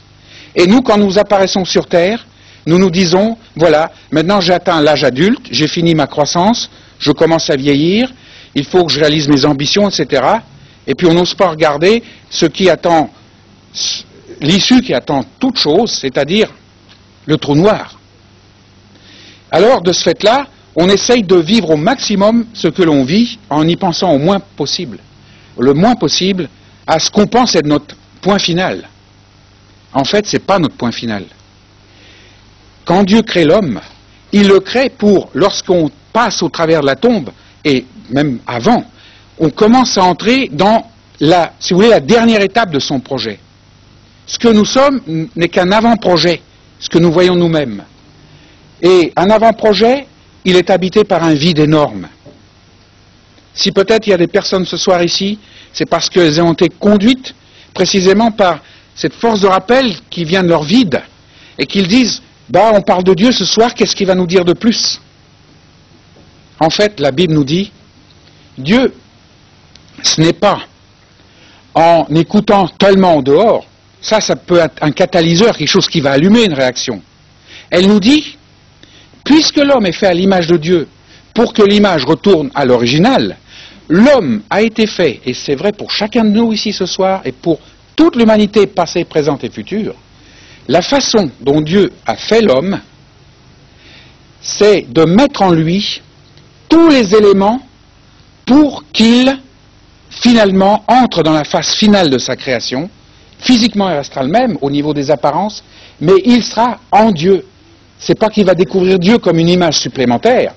Et nous, quand nous apparaissons sur Terre, nous nous disons, voilà, maintenant j'ai atteint l'âge adulte, j'ai fini ma croissance, je commence à vieillir, il faut que je réalise mes ambitions, etc. Et puis on n'ose pas regarder ce qui attend, l'issue qui attend toute chose, c'est-à-dire le trou noir. Alors, de ce fait-là, on essaye de vivre au maximum ce que l'on vit en y pensant au moins possible. Le moins possible à ce qu'on pense être notre point final. En fait, ce n'est pas notre point final. Quand Dieu crée l'homme, il le crée pour, lorsqu'on passe au travers de la tombe, et même avant, on commence à entrer dans la, si vous voulez, la dernière étape de son projet. Ce que nous sommes n'est qu'un avant-projet, ce que nous voyons nous-mêmes. Et un avant-projet, il est habité par un vide énorme. Si peut-être il y a des personnes ce soir ici, c'est parce qu'elles ont été conduites précisément par cette force de rappel qui vient de leur vide, et qu'ils disent, bah on parle de Dieu ce soir, qu'est-ce qu'il va nous dire de plus? En fait, la Bible nous dit, Dieu, ce n'est pas en écoutant tellement au dehors, ça peut être un catalyseur, quelque chose qui va allumer une réaction. Elle nous dit, puisque l'homme est fait à l'image de Dieu, pour que l'image retourne à l'original, l'homme a été fait, et c'est vrai pour chacun de nous ici ce soir, et pour toute l'humanité passée, présente et future, la façon dont Dieu a fait l'homme c'est de mettre en lui tous les éléments pour qu'il, finalement, entre dans la phase finale de sa création. Physiquement, il restera le même au niveau des apparences, mais il sera en Dieu. C'est pas qu'il va découvrir Dieu comme une image supplémentaire.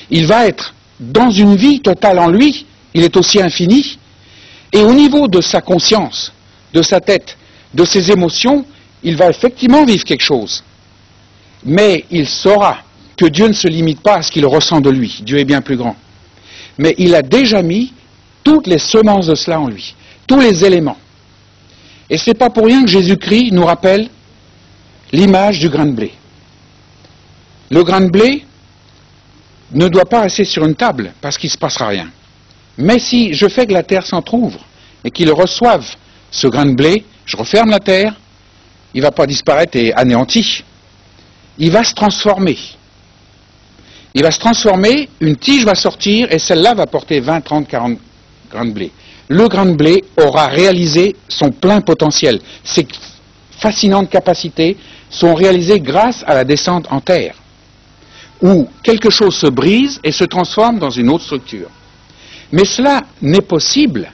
Il va être dans une vie totale en lui, il est aussi infini, et au niveau de sa conscience, de sa tête, de ses émotions, il va effectivement vivre quelque chose. Mais il saura que Dieu ne se limite pas à ce qu'il ressent de lui. Dieu est bien plus grand. Mais il a déjà mis toutes les semences de cela en lui, tous les éléments. Et ce n'est pas pour rien que Jésus-Christ nous rappelle l'image du grain de blé. Le grain de blé ne doit pas rester sur une table parce qu'il ne se passera rien. Mais si je fais que la terre s'entrouvre et qu'il reçoive ce grain de blé, je referme la terre, il ne va pas disparaître et anéanti. Il va se transformer. Il va se transformer, une tige va sortir et celle-là va porter 20, 30, 40 grains de blé. Le grain de blé aura réalisé son plein potentiel. Ses fascinantes capacités sont réalisées grâce à la descente en terre, où quelque chose se brise et se transforme dans une autre structure. Mais cela n'est possible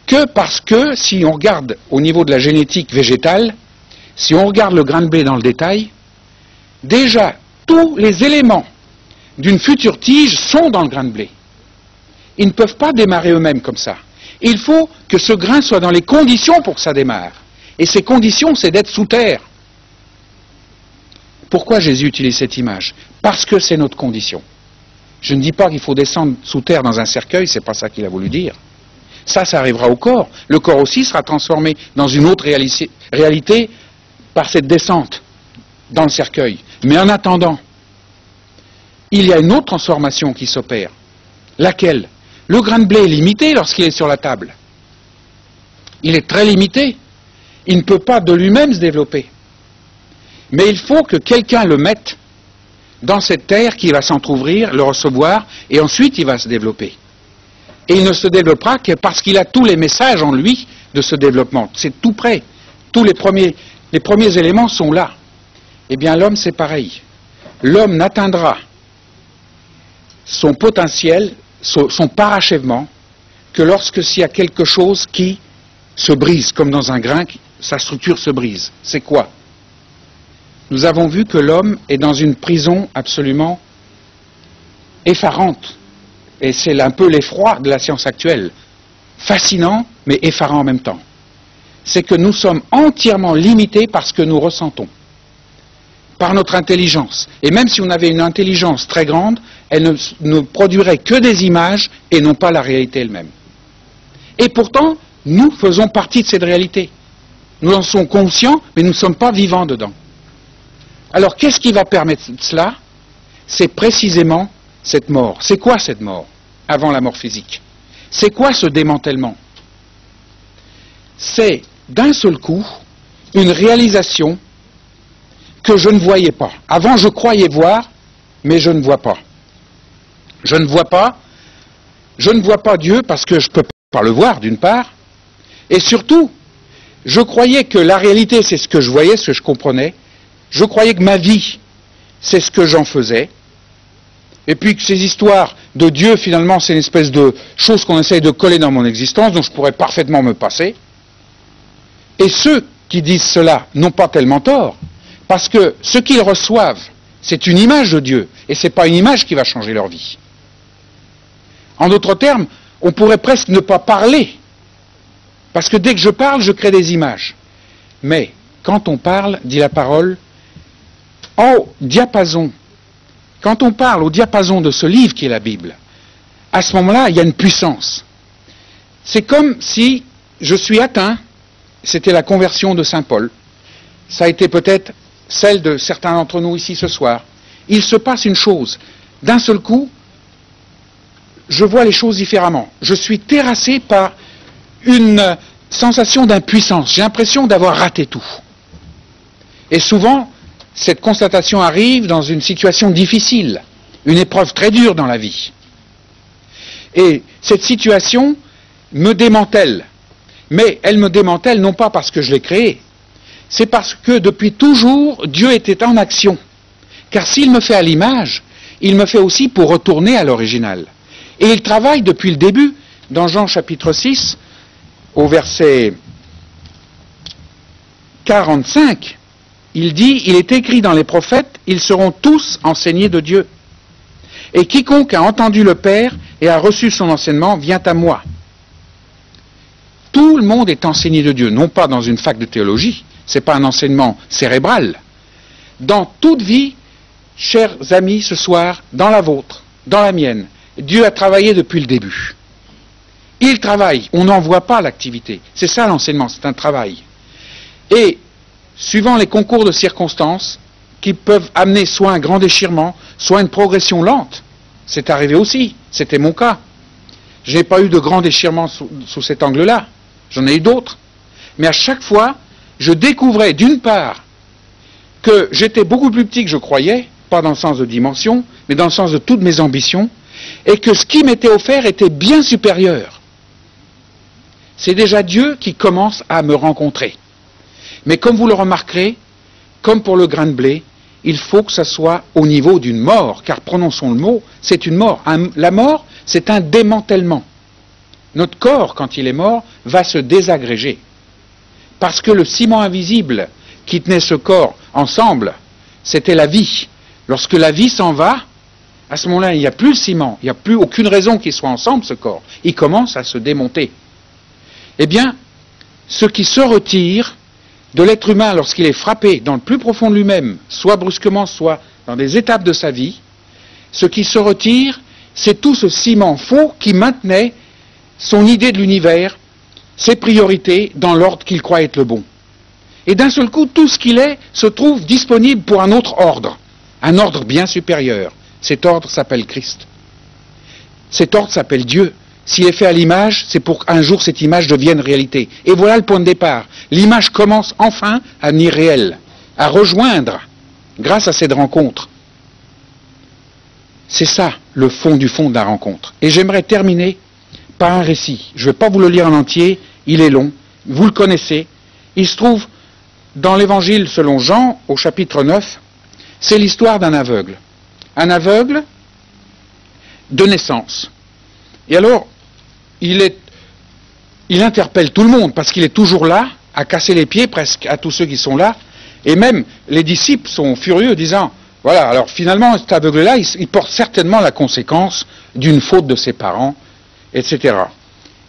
que parce que, si on regarde au niveau de la génétique végétale, si on regarde le grain de blé dans le détail, déjà tous les éléments d'une future tige sont dans le grain de blé. Ils ne peuvent pas démarrer eux-mêmes comme ça. Il faut que ce grain soit dans les conditions pour que ça démarre. Et ces conditions, c'est d'être sous terre. Pourquoi Jésus utilise cette image? Parce que c'est notre condition. Je ne dis pas qu'il faut descendre sous terre dans un cercueil, c'est pas ça qu'il a voulu dire. Ça arrivera au corps. Le corps aussi sera transformé dans une autre réalité par cette descente dans le cercueil. Mais en attendant, il y a une autre transformation qui s'opère. Laquelle? Le grain de blé est limité lorsqu'il est sur la table. Il est très limité. Il ne peut pas de lui-même se développer. Mais il faut que quelqu'un le mette dans cette terre qui va s'entrouvrir, le recevoir, et ensuite il va se développer. Et il ne se développera que parce qu'il a tous les messages en lui de ce développement. C'est tout prêt. Tous les premiers éléments sont là. Eh bien, l'homme, c'est pareil. L'homme n'atteindra son potentiel, son parachèvement, que lorsque s'il y a quelque chose qui se brise, comme dans un grain, sa structure se brise. C'est quoi? Nous avons vu que l'homme est dans une prison absolument effarante. Et c'est un peu l'effroi de la science actuelle. Fascinant, mais effarant en même temps. C'est que nous sommes entièrement limités par ce que nous ressentons. Par notre intelligence. Et même si on avait une intelligence très grande, elle ne produirait que des images et non pas la réalité elle-même. Et pourtant, nous faisons partie de cette réalité. Nous en sommes conscients, mais nous ne sommes pas vivants dedans. Alors, qu'est-ce qui va permettre cela? C'est précisément cette mort. C'est quoi cette mort, avant la mort physique? C'est quoi ce démantèlement? C'est, d'un seul coup, une réalisation que je ne voyais pas. Avant, je croyais voir, mais je ne vois pas. Je ne vois pas Dieu parce que je ne peux pas le voir, d'une part, et surtout, je croyais que la réalité, c'est ce que je voyais, ce que je comprenais. Je croyais que ma vie, c'est ce que j'en faisais. Et puis que ces histoires de Dieu, finalement, c'est une espèce de chose qu'on essaye de coller dans mon existence, dont je pourrais parfaitement me passer. Et ceux qui disent cela n'ont pas tellement tort, parce que ce qu'ils reçoivent, c'est une image de Dieu, et ce n'est pas une image qui va changer leur vie. En d'autres termes, on pourrait presque ne pas parler, parce que dès que je parle, je crée des images. Mais quand on parle, dit la parole, au diapason, quand on parle au diapason de ce livre qui est la Bible, à ce moment-là, il y a une puissance. C'est comme si je suis atteint, c'était la conversion de Saint Paul, ça a été peut-être celle de certains d'entre nous ici ce soir. Il se passe une chose, d'un seul coup, je vois les choses différemment. Je suis terrassé par une sensation d'impuissance, j'ai l'impression d'avoir raté tout. Et souvent, cette constatation arrive dans une situation difficile, une épreuve très dure dans la vie. Et cette situation me démantèle. Mais elle me démantèle non pas parce que je l'ai créée, c'est parce que depuis toujours, Dieu était en action. Car s'il me fait à l'image, il me fait aussi pour retourner à l'original. Et il travaille depuis le début, dans Jean chapitre 6, au verset 45, il dit, il est écrit dans les prophètes, ils seront tous enseignés de Dieu. Et quiconque a entendu le Père et a reçu son enseignement vient à moi. Tout le monde est enseigné de Dieu, non pas dans une fac de théologie, ce n'est pas un enseignement cérébral. Dans toute vie, chers amis, ce soir, dans la vôtre, dans la mienne, Dieu a travaillé depuis le début. Il travaille, on n'en voit pas l'activité. C'est ça l'enseignement, c'est un travail. Et, suivant les concours de circonstances, qui peuvent amener soit un grand déchirement, soit une progression lente, c'est arrivé aussi, c'était mon cas. Je n'ai pas eu de grand déchirement sous cet angle-là, j'en ai eu d'autres. Mais à chaque fois, je découvrais d'une part que j'étais beaucoup plus petit que je croyais, pas dans le sens de dimension, mais dans le sens de toutes mes ambitions, et que ce qui m'était offert était bien supérieur. C'est déjà Dieu qui commence à me rencontrer. Mais comme vous le remarquerez, comme pour le grain de blé, il faut que ça soit au niveau d'une mort, car prononçons le mot, c'est une mort. La mort, c'est un démantèlement. Notre corps, quand il est mort, va se désagréger. Parce que le ciment invisible qui tenait ce corps ensemble, c'était la vie. Lorsque la vie s'en va, à ce moment-là, il n'y a plus le ciment, il n'y a plus aucune raison qu'il soit ensemble, ce corps. Il commence à se démonter. Eh bien, ce qui se retire de l'être humain lorsqu'il est frappé dans le plus profond de lui-même, soit brusquement, soit dans des étapes de sa vie, ce qui se retire, c'est tout ce ciment faux qui maintenait son idée de l'univers, ses priorités dans l'ordre qu'il croit être le bon. Et d'un seul coup, tout ce qu'il est se trouve disponible pour un autre ordre, un ordre bien supérieur. Cet ordre s'appelle Christ. Cet ordre s'appelle Dieu. S'il est fait à l'image, c'est pour qu'un jour cette image devienne réalité. Et voilà le point de départ. L'image commence enfin à devenir réelle, à rejoindre, grâce à cette rencontre. C'est ça, le fond du fond de la rencontre. Et j'aimerais terminer par un récit. Je ne vais pas vous le lire en entier, il est long, vous le connaissez. Il se trouve dans l'évangile selon Jean, au chapitre 9, c'est l'histoire d'un aveugle. Un aveugle de naissance. Et alors, il interpelle tout le monde, parce qu'il est toujours là, à casser les pieds presque à tous ceux qui sont là, et même les disciples sont furieux, disant, voilà, alors finalement, cet aveugle-là, il porte certainement la conséquence d'une faute de ses parents, etc.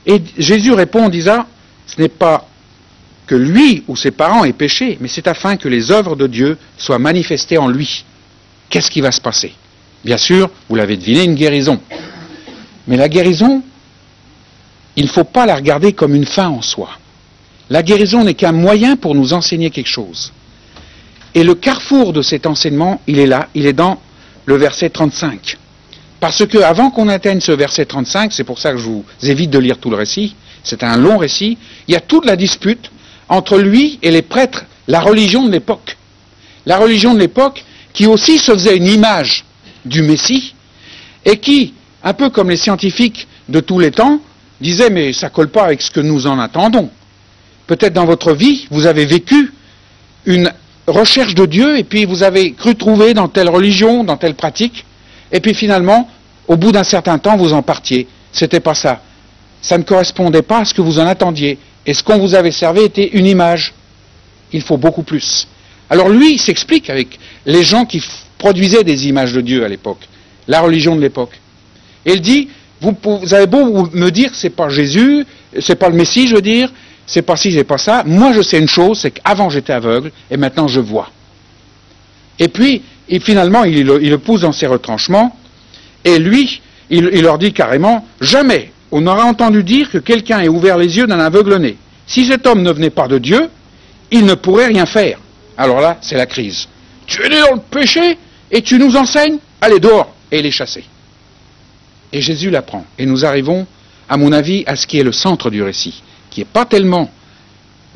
Et Jésus répond en disant, ce n'est pas que lui ou ses parents aient péché, mais c'est afin que les œuvres de Dieu soient manifestées en lui. Qu'est-ce qui va se passer? Bien sûr, vous l'avez deviné, une guérison. Mais la guérison, il ne faut pas la regarder comme une fin en soi. La guérison n'est qu'un moyen pour nous enseigner quelque chose. Et le carrefour de cet enseignement, il est là, il est dans le verset 35. Parce que avant qu'on atteigne ce verset 35, c'est pour ça que je vous évite de lire tout le récit, c'est un long récit, il y a toute la dispute entre lui et les prêtres, la religion de l'époque. La religion de l'époque qui aussi se faisait une image du Messie et qui, un peu comme les scientifiques de tous les temps, disaient mais ça ne colle pas avec ce que nous en attendons. Peut-être dans votre vie, vous avez vécu une recherche de Dieu et puis vous avez cru trouver dans telle religion, dans telle pratique, et puis finalement, au bout d'un certain temps, vous en partiez. C'était pas ça. Ça ne correspondait pas à ce que vous en attendiez. Et ce qu'on vous avait servi était une image. Il faut beaucoup plus. Alors lui, il s'explique avec les gens qui produisaient des images de Dieu à l'époque, la religion de l'époque. Et il dit, vous avez beau me dire, c'est pas Jésus, c'est pas le Messie, je veux dire, c'est pas ci, c'est pas ça. Moi, je sais une chose, c'est qu'avant j'étais aveugle et maintenant je vois. Et puis, finalement, il le pousse dans ses retranchements. Et lui, il leur dit carrément, jamais on n'aura entendu dire que quelqu'un ait ouvert les yeux d'un aveugle-né. Si cet homme ne venait pas de Dieu, il ne pourrait rien faire. Alors là, c'est la crise. Tu es né dans le péché et tu nous enseignes? Allez, dehors! Et il est chassé. Et Jésus l'apprend. Et nous arrivons, à mon avis, à ce qui est le centre du récit, qui n'est pas tellement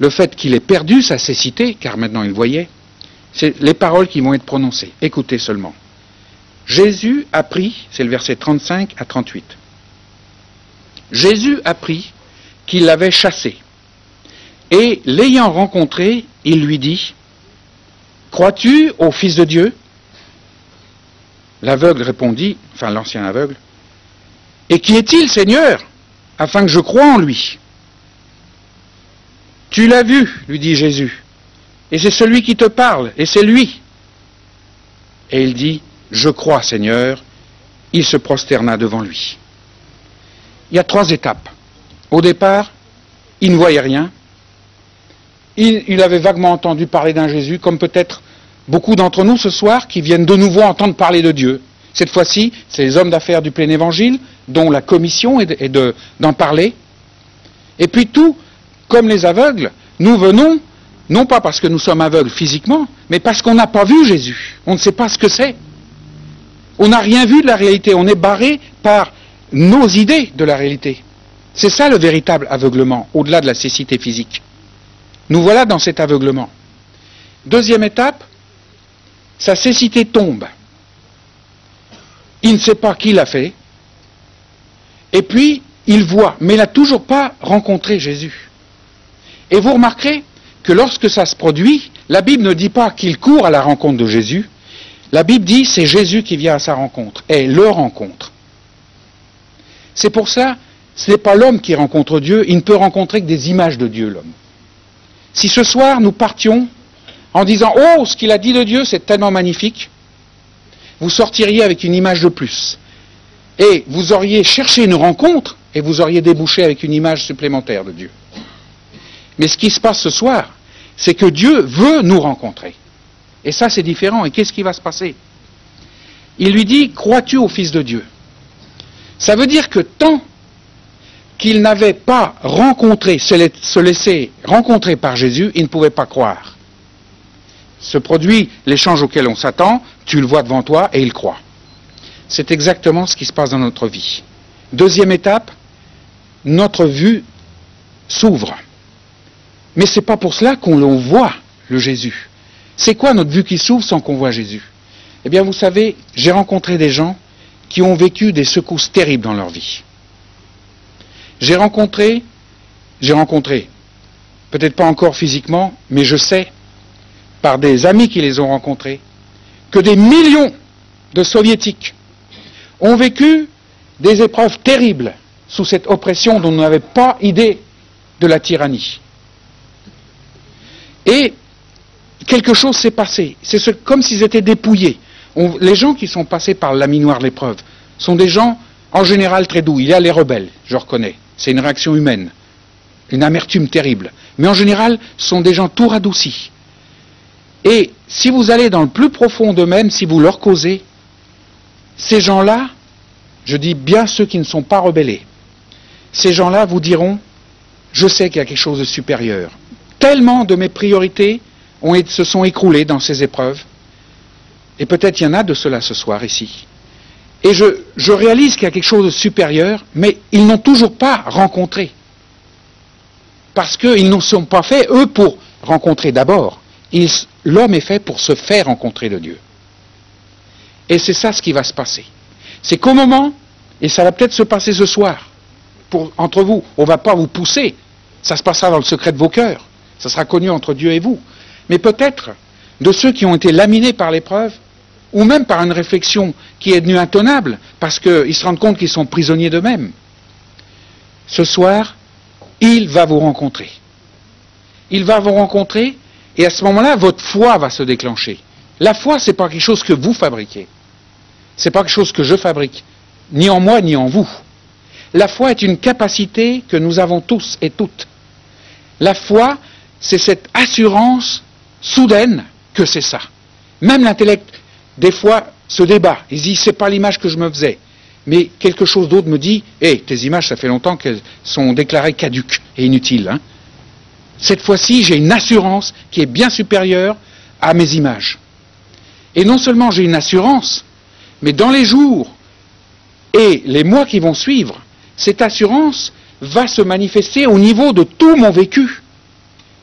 le fait qu'il ait perdu sa cécité, car maintenant il voyait, c'est les paroles qui vont être prononcées. Écoutez seulement. Jésus apprit, c'est le verset 35 à 38. Jésus apprit qu'il l'avait chassé. Et l'ayant rencontré, il lui dit, « Crois-tu au Fils de Dieu ?» L'aveugle répondit, enfin l'ancien aveugle, « Et qui est-il, Seigneur, afin que je croie en lui ?» « Tu l'as vu, lui dit Jésus, et c'est celui qui te parle, et c'est lui. » Et il dit, « Je crois, Seigneur. » Il se prosterna devant lui. Il y a 3 étapes. Au départ, il ne voyait rien. Il avait vaguement entendu parler d'un Jésus, comme peut-être beaucoup d'entre nous ce soir qui viennent de nouveau entendre parler de Dieu. Cette fois-ci, c'est les hommes d'affaires du plein évangile, dont la commission est d'en parler. Et puis tout, comme les aveugles, nous venons, non pas parce que nous sommes aveugles physiquement, mais parce qu'on n'a pas vu Jésus. On ne sait pas ce que c'est. On n'a rien vu de la réalité. On est barré par nos idées de la réalité. C'est ça le véritable aveuglement, au-delà de la cécité physique. Nous voilà dans cet aveuglement. Deuxième étape, sa cécité tombe. Il ne sait pas qui l'a fait. Et puis, il voit, mais il n'a toujours pas rencontré Jésus. Et vous remarquerez que lorsque ça se produit, la Bible ne dit pas qu'il court à la rencontre de Jésus. La Bible dit c'est Jésus qui vient à sa rencontre, et le rencontre. C'est pour ça, ce n'est pas l'homme qui rencontre Dieu, il ne peut rencontrer que des images de Dieu, l'homme. Si ce soir nous partions en disant « Oh, ce qu'il a dit de Dieu, c'est tellement magnifique », vous sortiriez avec une image de plus. Et vous auriez cherché une rencontre, et vous auriez débouché avec une image supplémentaire de Dieu. Mais ce qui se passe ce soir, c'est que Dieu veut nous rencontrer. Et ça, c'est différent. Et qu'est-ce qui va se passer? Il lui dit, crois-tu au Fils de Dieu? Ça veut dire que tant qu'il n'avait pas rencontré, se laisser rencontrer par Jésus, il ne pouvait pas croire. Se produit l'échange auquel on s'attend, tu le vois devant toi et il croit. C'est exactement ce qui se passe dans notre vie. Deuxième étape, notre vue s'ouvre. Mais ce n'est pas pour cela qu'on voit le Jésus. C'est quoi notre vue qui s'ouvre sans qu'on voit Jésus? Eh bien, vous savez, j'ai rencontré des gens qui ont vécu des secousses terribles dans leur vie. J'ai rencontré, peut-être pas encore physiquement, mais je sais, par des amis qui les ont rencontrés, que des millions de soviétiques ont vécu des épreuves terribles sous cette oppression dont on n'avait pas idée de la tyrannie. Et quelque chose s'est passé. C'est comme s'ils étaient dépouillés. Les gens qui sont passés par le laminoir de l'épreuve sont des gens, en général, très doux. Il y a les rebelles, je reconnais. C'est une réaction humaine. Une amertume terrible. Mais en général, ce sont des gens tout radoucis. Et si vous allez dans le plus profond d'eux-mêmes, si vous leur causez, ces gens-là, je dis bien ceux qui ne sont pas rebellés, ces gens-là vous diront, je sais qu'il y a quelque chose de supérieur. Tellement de mes priorités se sont écroulées dans ces épreuves, et peut-être il y en a de cela ce soir ici. Et je réalise qu'il y a quelque chose de supérieur, mais ils n'ont toujours pas rencontré. Parce qu'ils ne sont pas faits, eux, pour rencontrer d'abord. L'homme est fait pour se faire rencontrer de Dieu. Et c'est ça ce qui va se passer. C'est qu'au moment, et ça va peut-être se passer ce soir, entre vous, on ne va pas vous pousser, ça se passera dans le secret de vos cœurs, ça sera connu entre Dieu et vous. Mais peut-être, de ceux qui ont été laminés par l'épreuve, ou même par une réflexion qui est devenue intenable, parce qu'ils se rendent compte qu'ils sont prisonniers d'eux-mêmes. Ce soir, il va vous rencontrer. Il va vous rencontrer, et à ce moment-là, votre foi va se déclencher. La foi, ce n'est pas quelque chose que vous fabriquez. Ce n'est pas quelque chose que je fabrique, ni en moi, ni en vous. La foi est une capacité que nous avons tous et toutes. La foi, c'est cette assurance soudaine que c'est ça. Même l'intellect, des fois, se débat. Il se dit, c'est pas l'image que je me faisais. Mais quelque chose d'autre me dit, tes images, ça fait longtemps qu'elles sont déclarées caduques et inutiles. Hein. Cette fois-ci, j'ai une assurance qui est bien supérieure à mes images. Et non seulement j'ai une assurance, mais dans les jours et les mois qui vont suivre, cette assurance va se manifester au niveau de tout mon vécu.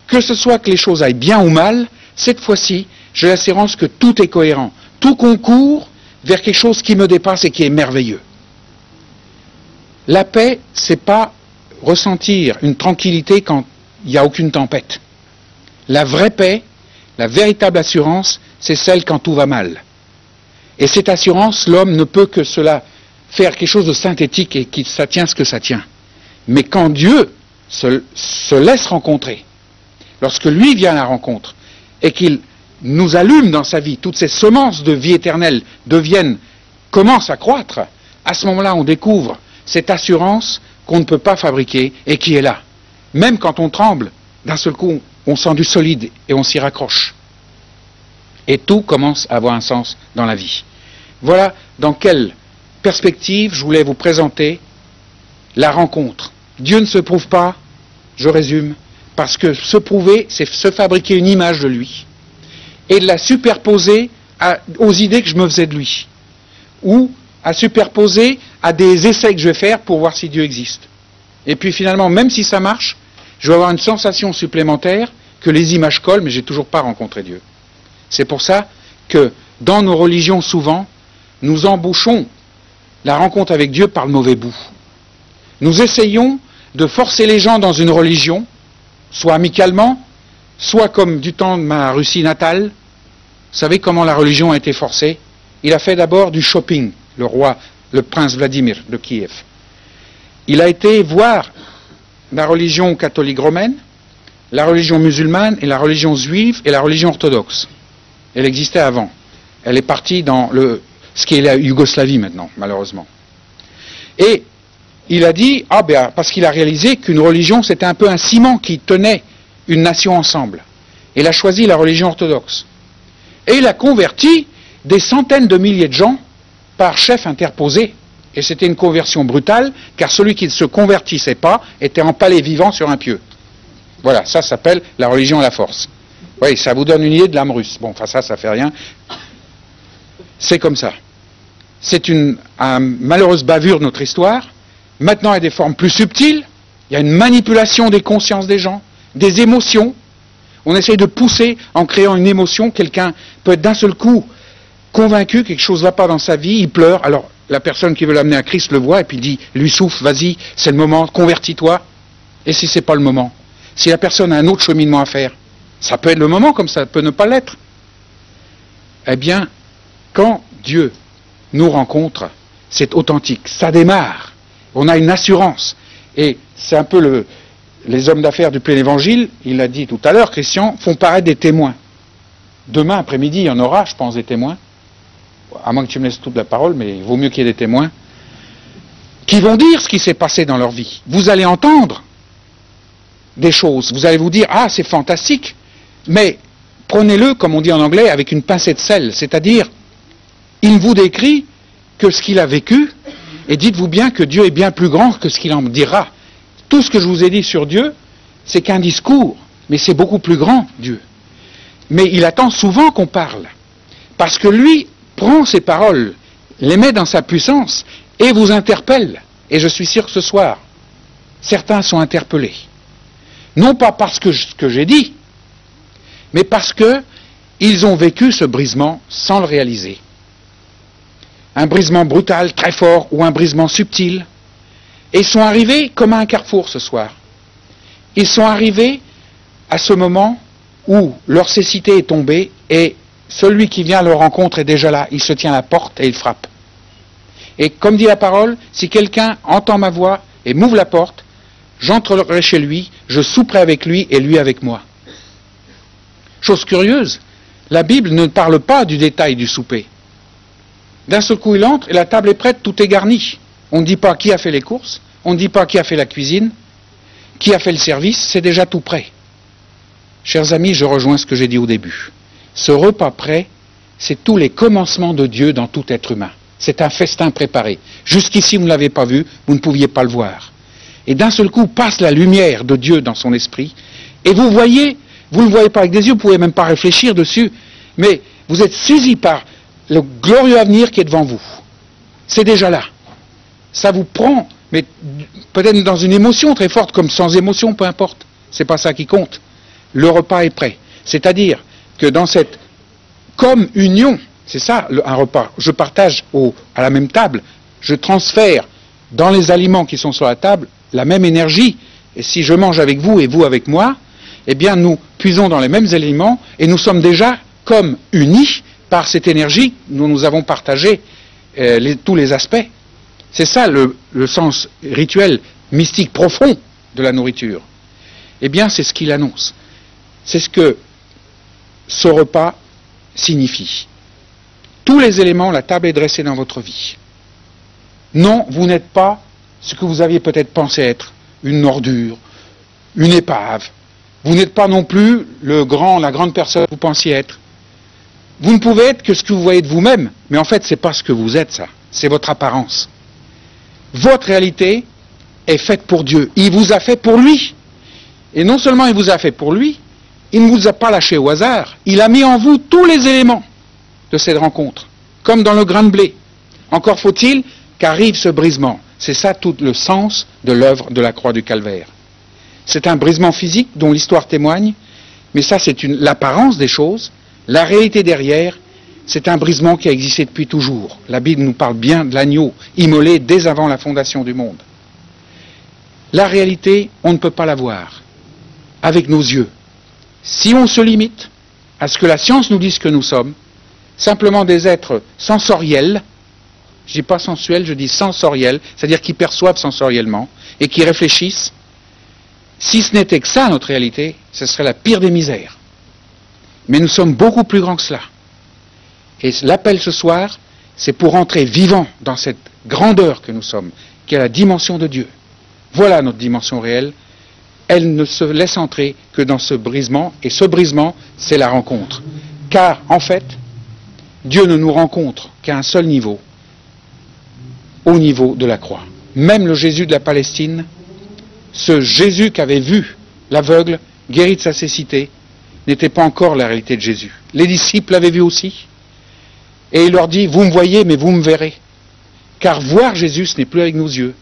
Que ce soit que les choses aillent bien ou mal, cette fois-ci, j'ai l'assurance que tout est cohérent. Tout concourt vers quelque chose qui me dépasse et qui est merveilleux. La paix, c'est pas ressentir une tranquillité quand il n'y a aucune tempête. La vraie paix, la véritable assurance, c'est celle quand tout va mal. Et cette assurance, l'homme ne peut que cela faire quelque chose de synthétique et qui ça tient ce que ça tient. Mais quand Dieu se laisse rencontrer, lorsque lui vient à la rencontre, et qu'il nous allume dans sa vie, toutes ces semences de vie éternelle commencent à croître, à ce moment-là on découvre cette assurance qu'on ne peut pas fabriquer et qui est là. Même quand on tremble, d'un seul coup on sent du solide et on s'y raccroche. Et tout commence à avoir un sens dans la vie. Voilà dans quelle perspective je voulais vous présenter la rencontre. Dieu ne se prouve pas, je résume, parce que se prouver, c'est se fabriquer une image de lui et de la superposer aux idées que je me faisais de lui, ou à superposer à des essais que je vais faire pour voir si Dieu existe. Et puis finalement, même si ça marche, je vais avoir une sensation supplémentaire que les images collent, mais j'ai toujours pas rencontré Dieu. C'est pour ça que dans nos religions, souvent, nous embouchons la rencontre avec Dieu par le mauvais bout. Nous essayons de forcer les gens dans une religion, soit amicalement, soit comme du temps de ma Russie natale. Vous savez comment la religion a été forcée? Il a fait d'abord du shopping, le roi, le prince Vladimir de Kiev. Il a été voir la religion catholique romaine, la religion musulmane et la religion juive et la religion orthodoxe. Elle existait avant. Elle est partie dans ce qui est la Yougoslavie maintenant, malheureusement. Et il a dit, parce qu'il a réalisé qu'une religion, c'était un peu un ciment qui tenait une nation ensemble. Il a choisi la religion orthodoxe. Et il a converti des centaines de milliers de gens par chef interposé. Et c'était une conversion brutale, car celui qui ne se convertissait pas était empalé vivant sur un pieu. Voilà, ça s'appelle la religion à la force. Oui, ça vous donne une idée de l'âme russe. Bon, enfin ça fait rien. C'est comme ça. C'est une malheureuse bavure de notre histoire. Maintenant, il y a des formes plus subtiles. Il y a une manipulation des consciences des gens, des émotions. On essaye de pousser en créant une émotion. Quelqu'un peut être d'un seul coup convaincu que quelque chose ne va pas dans sa vie, il pleure. Alors, la personne qui veut l'amener à Christ le voit et puis dit, lui souffle, vas-y, c'est le moment, convertis-toi. Et si ce n'est pas le moment? Si la personne a un autre cheminement à faire, ça peut être le moment comme ça peut ne pas l'être. Eh bien, quand Dieu nous rencontre, c'est authentique, ça démarre. On a une assurance. Et c'est un peu les hommes d'affaires du plein évangile, il l'a dit tout à l'heure, Christian, font paraître des témoins. Demain après-midi, il y en aura, je pense, des témoins. À moins que tu me laisses toute la parole, mais il vaut mieux qu'il y ait des témoins qui vont dire ce qui s'est passé dans leur vie. Vous allez entendre des choses. Vous allez vous dire, ah, c'est fantastique. Mais prenez-le, comme on dit en anglais, avec une pincée de sel. C'est-à-dire, il ne vous décrit que ce qu'il a vécu, et dites-vous bien que Dieu est bien plus grand que ce qu'il en dira. Tout ce que je vous ai dit sur Dieu, c'est qu'un discours, mais c'est beaucoup plus grand, Dieu. Mais il attend souvent qu'on parle, parce que lui prend ses paroles, les met dans sa puissance, et vous interpelle. Et je suis sûr que ce soir, certains sont interpellés. Non pas parce que ce que j'ai dit, mais parce qu'ils ont vécu ce brisement sans le réaliser. Un brisement brutal, très fort, ou un brisement subtil. Et ils sont arrivés comme à un carrefour ce soir. Ils sont arrivés à ce moment où leur cécité est tombée et celui qui vient à leur rencontre est déjà là. Il se tient à la porte et il frappe. Et comme dit la parole, si quelqu'un entend ma voix et m'ouvre la porte, j'entrerai chez lui, je souperai avec lui et lui avec moi. Chose curieuse, la Bible ne parle pas du détail du souper. D'un seul coup, il entre et la table est prête, tout est garni. On ne dit pas qui a fait les courses, on ne dit pas qui a fait la cuisine, qui a fait le service, c'est déjà tout prêt. Chers amis, je rejoins ce que j'ai dit au début. Ce repas prêt, c'est tous les commencements de Dieu dans tout être humain. C'est un festin préparé. Jusqu'ici, vous ne l'avez pas vu, vous ne pouviez pas le voir. Et d'un seul coup, passe la lumière de Dieu dans son esprit, et vous voyez, vous ne le voyez pas avec des yeux, vous ne pouvez même pas réfléchir dessus, mais vous êtes saisi par le glorieux avenir qui est devant vous. C'est déjà là. Ça vous prend, mais peut-être dans une émotion très forte, comme sans émotion, peu importe. C'est pas ça qui compte. Le repas est prêt. C'est-à-dire que dans cette comme union, c'est ça un repas, je partage à la même table, je transfère dans les aliments qui sont sur la table la même énergie. Et si je mange avec vous et vous avec moi, eh bien nous puisons dans les mêmes aliments et nous sommes déjà comme unis par cette énergie dont nous avons partagé tous les aspects. C'est ça le sens rituel, mystique, profond de la nourriture. Eh bien, c'est ce qu'il annonce. C'est ce que ce repas signifie. Tous les éléments, la table est dressée dans votre vie. Non, vous n'êtes pas ce que vous aviez peut-être pensé être, une ordure, une épave. Vous n'êtes pas non plus la grande personne que vous pensiez être. Vous ne pouvez être que ce que vous voyez de vous-même, mais en fait, ce n'est pas ce que vous êtes, ça. C'est votre apparence. Votre réalité est faite pour Dieu. Il vous a fait pour lui. Et non seulement il vous a fait pour lui, il ne vous a pas lâché au hasard. Il a mis en vous tous les éléments de cette rencontre, comme dans le grain de blé. Encore faut-il qu'arrive ce brisement. C'est ça tout le sens de l'œuvre de la croix du Calvaire. C'est un brisement physique dont l'histoire témoigne, mais ça c'est l'apparence des choses. La réalité derrière, c'est un brisement qui a existé depuis toujours. La Bible nous parle bien de l'agneau immolé dès avant la fondation du monde. La réalité, on ne peut pas la voir avec nos yeux. Si on se limite à ce que la science nous dise que nous sommes, simplement des êtres sensoriels, je ne dis pas sensuels, je dis sensoriels, c'est-à-dire qui perçoivent sensoriellement et qui réfléchissent, si ce n'était que ça notre réalité, ce serait la pire des misères. Mais nous sommes beaucoup plus grands que cela. Et l'appel ce soir, c'est pour entrer vivant dans cette grandeur que nous sommes, qui est la dimension de Dieu. Voilà notre dimension réelle. Elle ne se laisse entrer que dans ce brisement, et ce brisement, c'est la rencontre. Car, en fait, Dieu ne nous rencontre qu'à un seul niveau, au niveau de la croix. Même le Jésus de la Palestine, ce Jésus qu'avait vu l'aveugle, guéri de sa cécité, n'était pas encore la réalité de Jésus. Les disciples l'avaient vu aussi. Et il leur dit, vous me voyez, mais vous me verrez. Car voir Jésus, ce n'est plus avec nos yeux.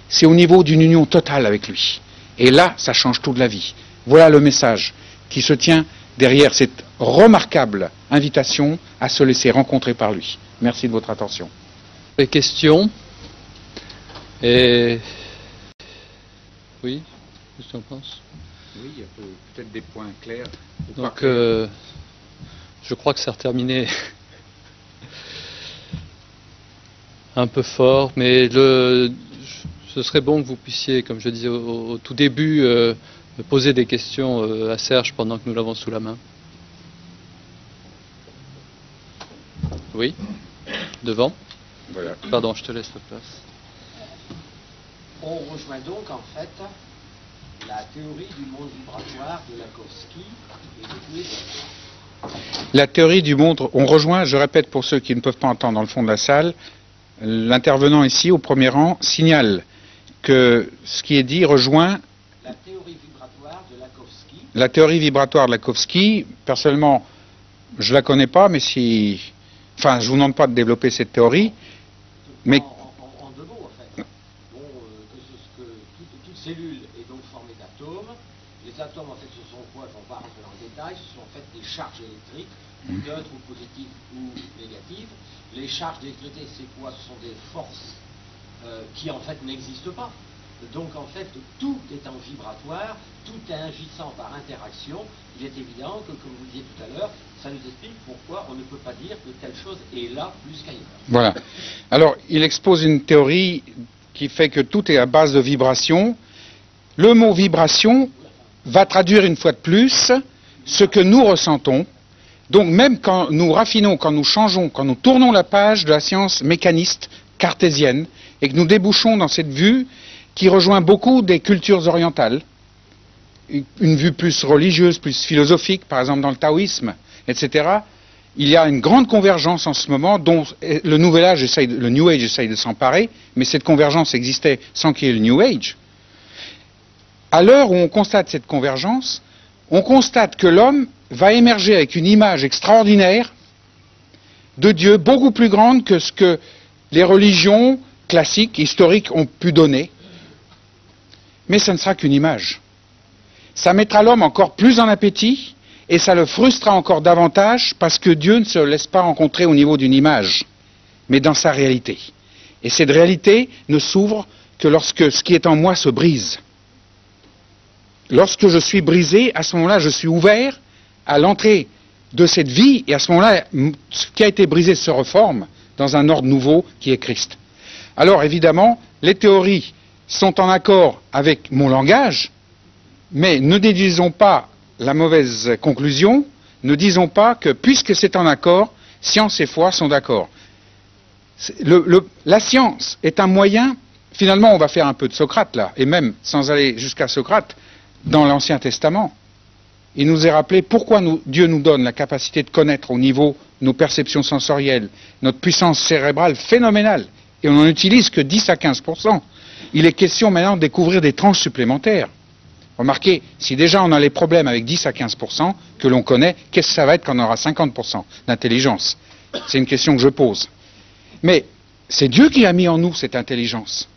C'est au niveau d'une union totale avec lui. Et là, ça change toute la vie. Voilà le message qui se tient derrière cette remarquable invitation à se laisser rencontrer par lui. Merci de votre attention. Les questions. Et... Oui, qu'est-ce que tu en penses? Oui, il y a peut-être des points clairs. Donc, je crois que c'est terminé un peu fort, mais ce serait bon que vous puissiez, comme je disais au tout début, poser des questions à Serge pendant que nous l'avons sous la main. Oui, devant. Voilà. Pardon, je te laisse la place. On rejoint donc en fait la théorie du monde vibratoire de Lakowski et de tous les autres. La théorie du monde, on rejoint, je répète pour ceux qui ne peuvent pas entendre dans le fond de la salle, l'intervenant ici au premier rang signale que ce qui est dit rejoint la théorie vibratoire de Lakowski. La théorie vibratoire de Lakowski, personnellement, je ne la connais pas, mais je ne vous demande pas de développer cette théorie, mais... En deux mots, en fait. Que toute cellule est donc formée d'atomes. Les atomes, en fait, ce sont quoi? Je ne vais pas rentrer dans le détail. Ce sont en fait des charges électriques, neutres ou positives ou négatives. Les charges d'électricité, c'est quoi? Ce sont des forces qui, en fait, n'existent pas. Donc, en fait, tout est en vibratoire, tout est agissant par interaction. Il est évident que, comme vous le disiez tout à l'heure, ça nous explique pourquoi on ne peut pas dire que telle chose est là plus qu'ailleurs. Voilà. Alors, il expose une théorie qui fait que tout est à base de vibration. Le mot vibration va traduire une fois de plus ce que nous ressentons. Donc, même quand nous raffinons, quand nous changeons, quand nous tournons la page de la science mécaniste cartésienne et que nous débouchons dans cette vue qui rejoint beaucoup des cultures orientales, une vue plus religieuse, plus philosophique, par exemple dans le taoïsme, etc. Il y a une grande convergence en ce moment dont le Nouvel Âge le New Age essaye de s'emparer, mais cette convergence existait sans qu'il y ait le New Age. À l'heure où on constate cette convergence, on constate que l'homme va émerger avec une image extraordinaire de Dieu, beaucoup plus grande que ce que les religions classiques, historiques ont pu donner. Mais ça ne sera qu'une image. Ça mettra l'homme encore plus en appétit et ça le frustrera encore davantage parce que Dieu ne se laisse pas rencontrer au niveau d'une image, mais dans sa réalité. Et cette réalité ne s'ouvre que lorsque ce qui est en moi se brise. Lorsque je suis brisé, à ce moment-là, je suis ouvert à l'entrée de cette vie, et à ce moment-là, ce qui a été brisé se reforme dans un ordre nouveau qui est Christ. Alors évidemment, les théories sont en accord avec mon langage, mais ne déduisons pas la mauvaise conclusion, ne disons pas que puisque c'est en accord, science et foi sont d'accord. La science est un moyen, finalement on va faire un peu de Socrate là, et même sans aller jusqu'à Socrate, dans l'Ancien Testament, il nous est rappelé pourquoi Dieu nous donne la capacité de connaître au niveau de nos perceptions sensorielles, notre puissance cérébrale phénoménale, et on n'en utilise que 10 à 15%. Il est question maintenant de découvrir des tranches supplémentaires. Remarquez, si déjà on a les problèmes avec 10 à 15% que l'on connaît, qu'est-ce que ça va être quand on aura 50% d'intelligence? C'est une question que je pose. Mais c'est Dieu qui a mis en nous cette intelligence.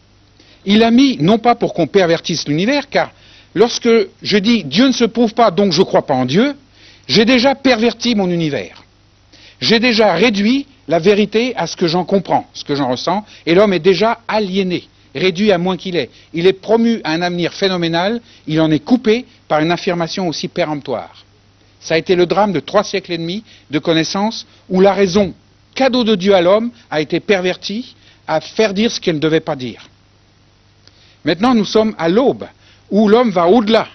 Il l'a mis non pas pour qu'on pervertisse l'univers, car lorsque je dis Dieu ne se prouve pas, donc je ne crois pas en Dieu, j'ai déjà perverti mon univers. J'ai déjà réduit la vérité à ce que j'en comprends, ce que j'en ressens, et l'homme est déjà aliéné, réduit à moins qu'il est. Il est promu à un avenir phénoménal, il en est coupé par une affirmation aussi péremptoire. Ça a été le drame de 3 siècles et demi de connaissances où la raison, cadeau de Dieu à l'homme, a été pervertie à faire dire ce qu'elle ne devait pas dire. Maintenant, nous sommes à l'aube où l'homme va au-delà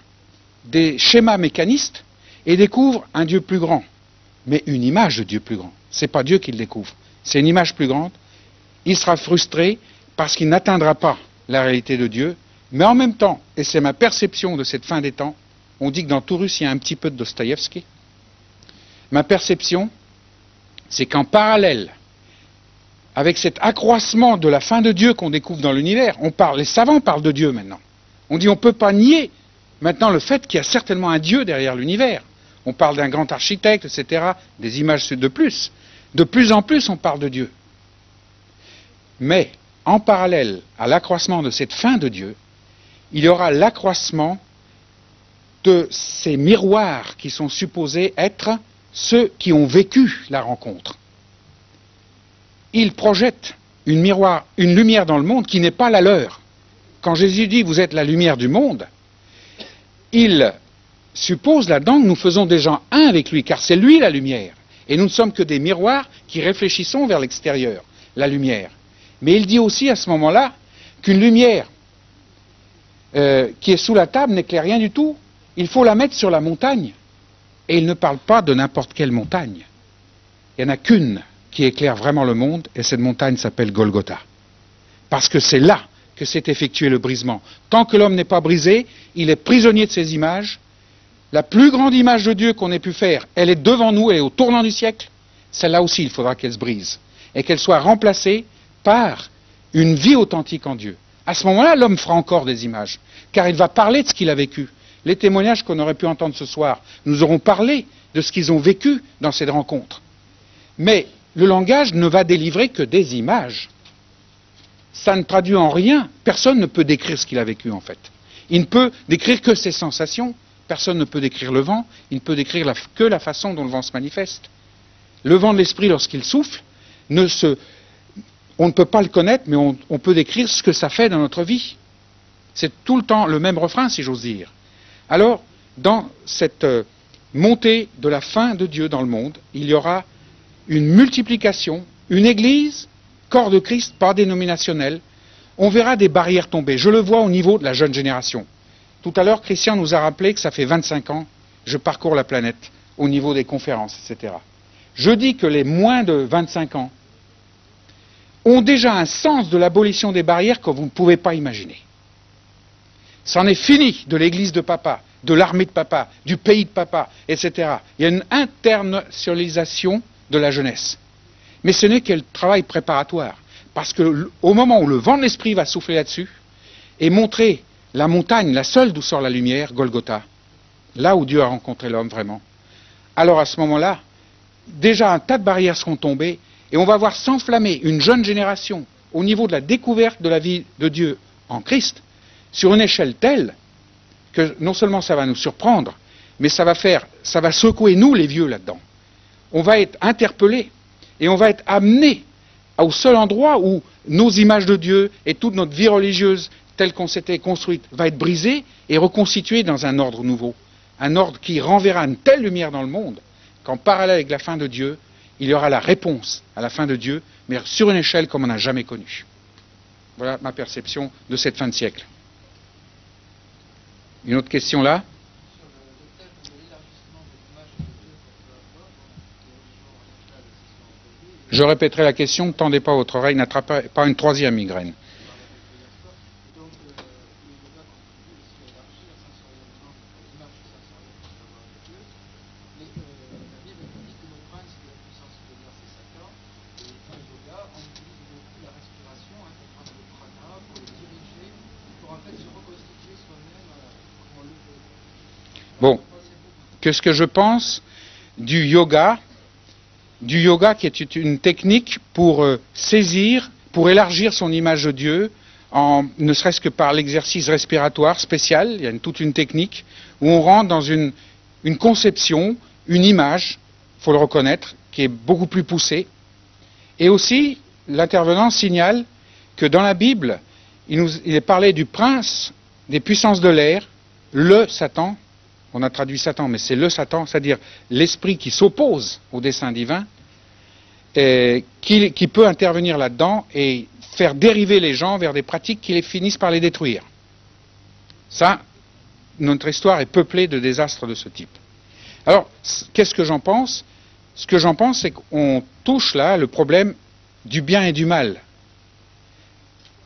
des schémas mécanistes et découvre un Dieu plus grand, mais une image de Dieu plus grand. Ce n'est pas Dieu qui le découvre, c'est une image plus grande. Il sera frustré parce qu'il n'atteindra pas la réalité de Dieu, mais en même temps, et c'est ma perception de cette fin des temps, on dit que dans tout Russe, il y a un petit peu de Dostoïevski. Ma perception, c'est qu'en parallèle, avec cet accroissement de la fin de Dieu qu'on découvre dans l'univers, les savants parlent de Dieu maintenant. On dit on ne peut pas nier maintenant le fait qu'il y a certainement un Dieu derrière l'univers. On parle d'un grand architecte, etc., des images de plus. De plus en plus, on parle de Dieu. Mais, en parallèle à l'accroissement de cette fin de Dieu, il y aura l'accroissement de ces miroirs qui sont supposés être ceux qui ont vécu la rencontre. Ils projettent une lumière dans le monde qui n'est pas la leur. Quand Jésus dit « vous êtes la lumière du monde », il suppose là-dedans que nous faisons des gens un avec lui, car c'est lui la lumière. Et nous ne sommes que des miroirs qui réfléchissons vers l'extérieur, la lumière. Mais il dit aussi à ce moment-là qu'une lumière qui est sous la table n'éclaire rien du tout. Il faut la mettre sur la montagne. Et il ne parle pas de n'importe quelle montagne. Il n'y en a qu'une qui éclaire vraiment le monde, et cette montagne s'appelle Golgotha. Parce que c'est là que s'est effectué le brisement. Tant que l'homme n'est pas brisé, il est prisonnier de ses images. La plus grande image de Dieu qu'on ait pu faire, elle est devant nous, elle est au tournant du siècle. Celle-là aussi, il faudra qu'elle se brise. Et qu'elle soit remplacée par une vie authentique en Dieu. À ce moment-là, l'homme fera encore des images, car il va parler de ce qu'il a vécu. Les témoignages qu'on aurait pu entendre ce soir nous auront parlé de ce qu'ils ont vécu dans cette rencontre. Mais le langage ne va délivrer que des images. Ça ne traduit en rien. Personne ne peut décrire ce qu'il a vécu en fait. Il ne peut décrire que ses sensations. Personne ne peut décrire le vent. Il ne peut décrire que la façon dont le vent se manifeste. Le vent de l'esprit, lorsqu'il souffle, on ne peut pas le connaître, mais on peut décrire ce que ça fait dans notre vie. C'est tout le temps le même refrain, si j'ose dire. Alors, dans cette montée de la fin de Dieu dans le monde, il y aura une multiplication, une église, corps de Christ, pas dénominationnel. On verra des barrières tomber. Je le vois au niveau de la jeune génération. Tout à l'heure, Christian nous a rappelé que ça fait 25 ans, je parcours la planète au niveau des conférences, etc. Je dis que les moins de 25 ans ont déjà un sens de l'abolition des barrières que vous ne pouvez pas imaginer. C'en est fini de l'église de papa, de l'armée de papa, du pays de papa, etc. Il y a une internationalisation de la jeunesse. Mais ce n'est que le travail préparatoire. Parce qu'au moment où le vent de l'esprit va souffler là-dessus et montrer la montagne, la seule d'où sort la lumière, Golgotha, là où Dieu a rencontré l'homme vraiment, alors à ce moment-là, déjà un tas de barrières seront tombées et on va voir s'enflammer une jeune génération au niveau de la découverte de la vie de Dieu en Christ sur une échelle telle que non seulement ça va nous surprendre, mais ça va secouer nous les vieux là-dedans. On va être interpellés et on va être amenés au seul endroit où nos images de Dieu et toute notre vie religieuse telle qu'on s'était construite va être brisée et reconstituée dans un ordre nouveau. Un ordre qui renverra une telle lumière dans le monde qu'en parallèle avec la fin de Dieu, il y aura la réponse à la fin de Dieu, mais sur une échelle comme on n'a jamais connue. Voilà ma perception de cette fin de siècle. Une autre question là? Je répéterai la question, ne tendez pas votre oreille, n'attrapez pas une troisième migraine. Bon, qu'est-ce que je pense du yoga qui est une technique pour saisir, pour élargir son image de Dieu, ne serait-ce que par l'exercice respiratoire spécial. Il y a toute une technique où on rentre dans une conception, une image, il faut le reconnaître, qui est beaucoup plus poussée. Et aussi, l'intervenant signale que dans la Bible, il est parlé du prince des puissances de l'air, le Satan. On a traduit Satan, mais c'est le Satan, c'est-à-dire l'esprit qui s'oppose au dessein divin, qui peut intervenir là-dedans et faire dériver les gens vers des pratiques qui les finissent par les détruire. Ça, notre histoire est peuplée de désastres de ce type. Alors, qu'est-ce que j'en pense? Ce que j'en pense, c'est qu'on touche là le problème du bien et du mal.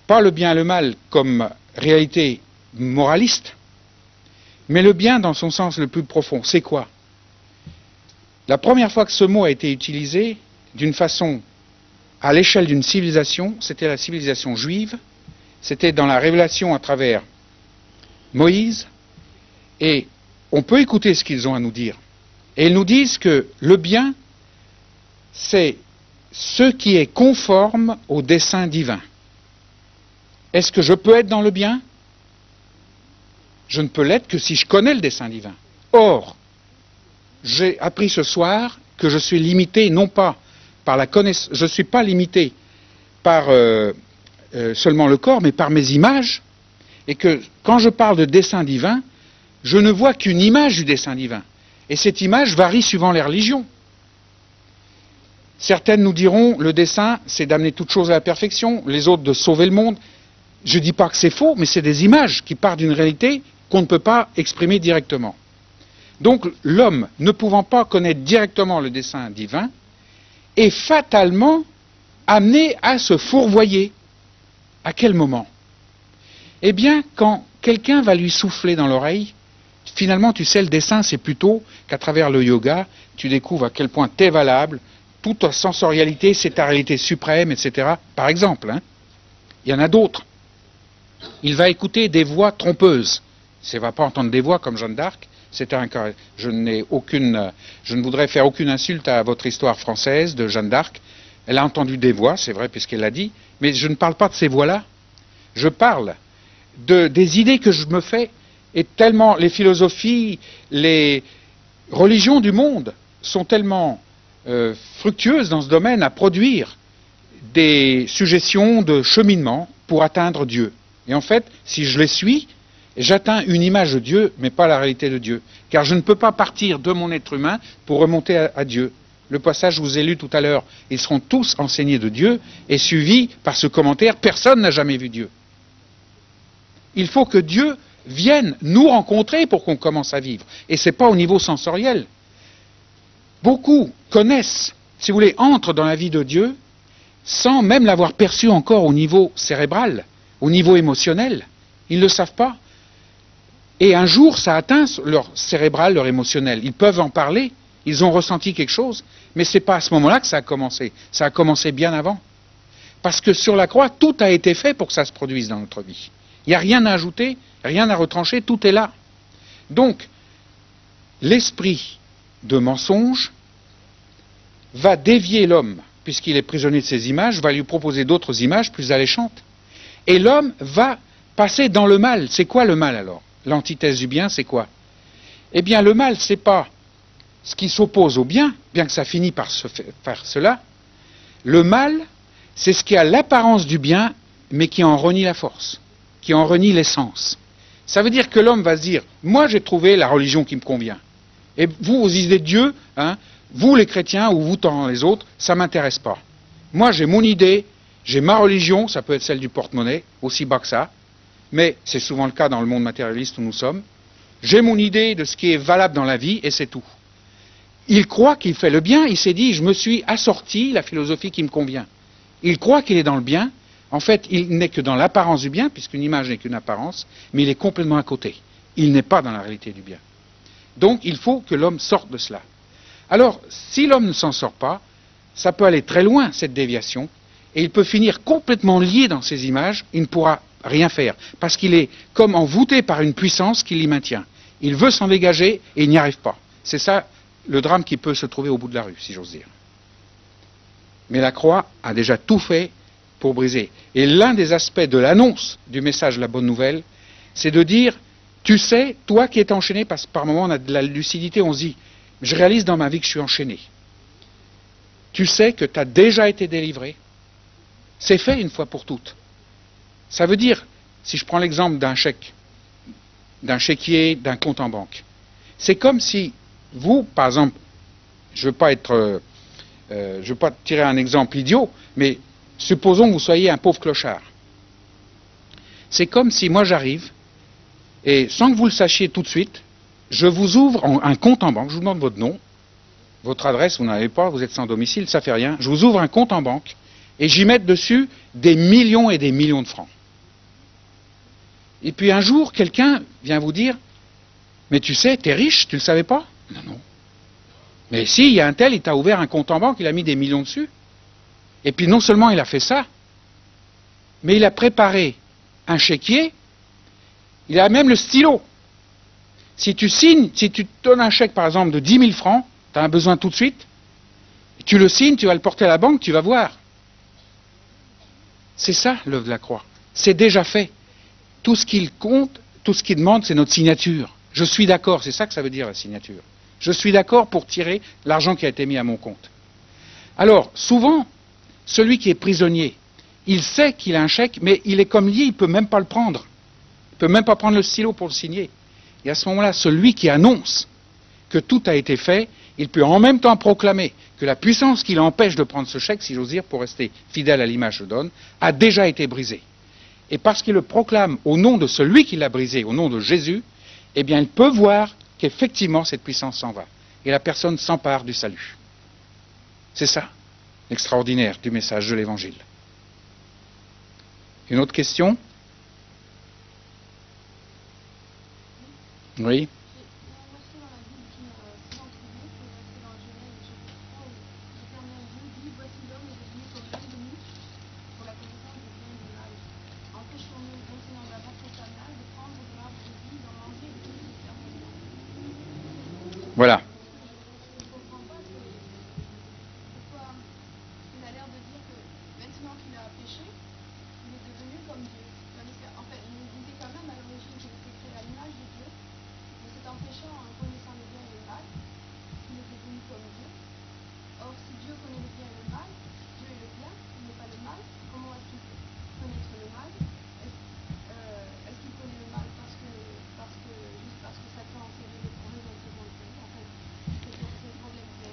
Pas le bien et le mal comme réalité moraliste, mais le bien dans son sens le plus profond. C'est quoi? La première fois que ce mot a été utilisé d'une façon à l'échelle d'une civilisation, c'était la civilisation juive, c'était dans la révélation à travers Moïse, et on peut écouter ce qu'ils ont à nous dire. Et ils nous disent que le bien, c'est ce qui est conforme au dessein divin. Est-ce que je peux être dans le bien? Je ne peux l'être que si je connais le dessein divin. Or, j'ai appris ce soir que je suis limité non pas par la connaissance, je ne suis pas limité par seulement le corps, mais par mes images, et que quand je parle de dessein divin, je ne vois qu'une image du dessein divin. Et cette image varie suivant les religions. Certaines nous diront, le dessein, c'est d'amener toute chose à la perfection, les autres de sauver le monde. Je ne dis pas que c'est faux, mais c'est des images qui partent d'une réalité qu'on ne peut pas exprimer directement. Donc l'homme, ne pouvant pas connaître directement le dessein divin, est fatalement amené à se fourvoyer. À quel moment? Eh bien, quand quelqu'un va lui souffler dans l'oreille, finalement, tu sais, le dessein, c'est plutôt qu'à travers le yoga, tu découvres à quel point tu es valable, toute ta sensorialité, c'est ta réalité suprême, etc. Par exemple, il y en a d'autres. Il va écouter des voix trompeuses. Il ne va pas entendre des voix comme Jeanne d'Arc. Je ne voudrais faire aucune insulte à votre histoire française de Jeanne d'Arc. Elle a entendu des voix, c'est vrai, puisqu'elle l'a dit, mais je ne parle pas de ces voix-là. Je parle des idées que je me fais, et tellement les philosophies, les religions du monde sont tellement fructueuses dans ce domaine à produire des suggestions de cheminement pour atteindre Dieu. Et en fait, si je les suis, j'atteins une image de Dieu, mais pas la réalité de Dieu. Car je ne peux pas partir de mon être humain pour remonter à Dieu. Le passage que je vous ai lu tout à l'heure, ils seront tous enseignés de Dieu, et suivi par ce commentaire, personne n'a jamais vu Dieu. Il faut que Dieu vienne nous rencontrer pour qu'on commence à vivre. Et ce n'est pas au niveau sensoriel. Beaucoup connaissent, si vous voulez, entrent dans la vie de Dieu, sans même l'avoir perçu encore au niveau cérébral, au niveau émotionnel. Ils ne le savent pas. Et un jour, ça atteint leur cérébral, leur émotionnel. Ils peuvent en parler, ils ont ressenti quelque chose, mais ce n'est pas à ce moment-là que ça a commencé. Ça a commencé bien avant. Parce que sur la croix, tout a été fait pour que ça se produise dans notre vie. Il n'y a rien à ajouter, rien à retrancher, tout est là. Donc, l'esprit de mensonge va dévier l'homme, puisqu'il est prisonnier de ses images, va lui proposer d'autres images plus alléchantes. Et l'homme va passer dans le mal. C'est quoi le mal alors? L'antithèse du bien, c'est quoi? Eh bien, le mal, c'est pas ce qui s'oppose au bien, bien que ça finit par se faire cela. Le mal, c'est ce qui a l'apparence du bien, mais qui en renie la force, qui en renie l'essence. Ça veut dire que l'homme va se dire, moi j'ai trouvé la religion qui me convient. Et vous, vos idées de Dieu, Vous les chrétiens ou vous tant les autres, ça ne m'intéresse pas. Moi j'ai mon idée, j'ai ma religion, ça peut être celle du porte-monnaie, aussi bas que ça, mais c'est souvent le cas dans le monde matérialiste où nous sommes. J'ai mon idée de ce qui est valable dans la vie et c'est tout. Il croit qu'il fait le bien, il s'est dit, je me suis assorti la philosophie qui me convient. Il croit qu'il est dans le bien, en fait il n'est que dans l'apparence du bien, puisqu'une image n'est qu'une apparence, mais il est complètement à côté. Il n'est pas dans la réalité du bien. Donc il faut que l'homme sorte de cela. Alors, si l'homme ne s'en sort pas, ça peut aller très loin, cette déviation, et il peut finir complètement lié dans ces images, il ne pourra rien faire, parce qu'il est comme envoûté par une puissance qui l'y maintient. Il veut s'en dégager et il n'y arrive pas. C'est ça le drame qui peut se trouver au bout de la rue, si j'ose dire. Mais la croix a déjà tout fait pour briser. Et l'un des aspects de l'annonce du message de la bonne nouvelle, c'est de dire, tu sais, toi qui es enchaîné, parce que par moments on a de la lucidité, on se dit, je réalise dans ma vie que je suis enchaîné. Tu sais que tu as déjà été délivré. C'est fait une fois pour toutes. Ça veut dire, si je prends l'exemple d'un chèque, d'un chéquier, d'un compte en banque, c'est comme si vous, par exemple, je ne veux pas tirer un exemple idiot, mais supposons que vous soyez un pauvre clochard. C'est comme si moi j'arrive, et sans que vous le sachiez tout de suite, je vous ouvre un compte en banque, je vous demande votre nom, votre adresse, vous n'avez pas, vous êtes sans domicile, ça fait rien, je vous ouvre un compte en banque, et j'y mets dessus des millions et des millions de francs. Et puis un jour, quelqu'un vient vous dire, mais tu sais, t'es riche, tu ne le savais pas? Non, non. Mais si, il y a un tel, il t'a ouvert un compte en banque, il a mis des millions dessus. Et puis non seulement il a fait ça, mais il a préparé un chéquier, il a même le stylo. Si tu signes, si tu te donnes un chèque par exemple de 10 000 francs, tu as un besoin tout de suite, tu le signes, tu vas le porter à la banque, tu vas voir. C'est ça l'œuvre de la croix. C'est déjà fait. Tout ce qu'il compte, tout ce qu'il demande, c'est notre signature. Je suis d'accord, c'est ça que ça veut dire la signature. Je suis d'accord pour tirer l'argent qui a été mis à mon compte. Alors, souvent, celui qui est prisonnier, il sait qu'il a un chèque, mais il est comme lié, il ne peut même pas le prendre. Il ne peut même pas prendre le stylo pour le signer. Et à ce moment-là, celui qui annonce que tout a été fait, il peut en même temps proclamer que la puissance qui l'empêche de prendre ce chèque, si j'ose dire, pour rester fidèle à l'image que je donne, a déjà été brisée. Et parce qu'il le proclame au nom de celui qui l'a brisé, au nom de Jésus, eh bien, il peut voir qu'effectivement, cette puissance s'en va. Et la personne s'empare du salut. C'est ça, l'extraordinaire du message de l'Évangile. Une autre question? Oui. Voilà.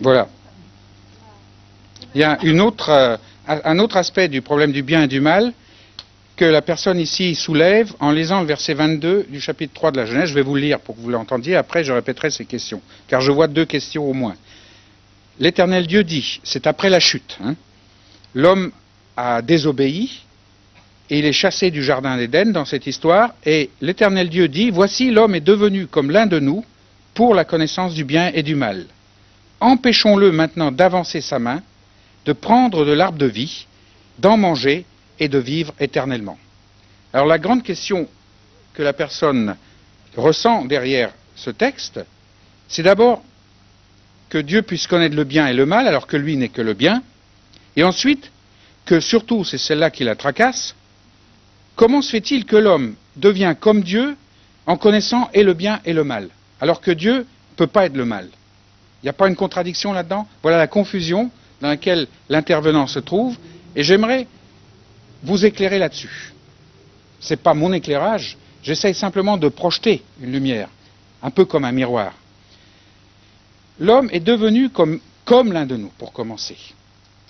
Voilà. Il y a un autre aspect du problème du bien et du mal que la personne ici soulève en lisant le verset 22 du chapitre 3 de la Genèse. Je vais vous le lire pour que vous l'entendiez, après je répéterai ces questions, car je vois deux questions au moins. L'Éternel Dieu dit, c'est après la chute, l'homme a désobéi et il est chassé du jardin d'Éden dans cette histoire, et l'Éternel Dieu dit, voici l'homme est devenu comme l'un de nous pour la connaissance du bien et du mal. Empêchons-le maintenant d'avancer sa main, de prendre de l'arbre de vie, d'en manger et de vivre éternellement. Alors la grande question que la personne ressent derrière ce texte, c'est d'abord que Dieu puisse connaître le bien et le mal alors que lui n'est que le bien, et ensuite que surtout, c'est celle-là qui la tracasse, comment se fait-il que l'homme devient comme Dieu en connaissant et le bien et le mal, alors que Dieu ne peut pas être le mal? Il n'y a pas une contradiction là-dedans? Voilà la confusion dans laquelle l'intervenant se trouve, et j'aimerais vous éclairer là-dessus. Ce n'est pas mon éclairage, j'essaye simplement de projeter une lumière, un peu comme un miroir. L'homme est devenu comme comme l'un de nous, pour commencer.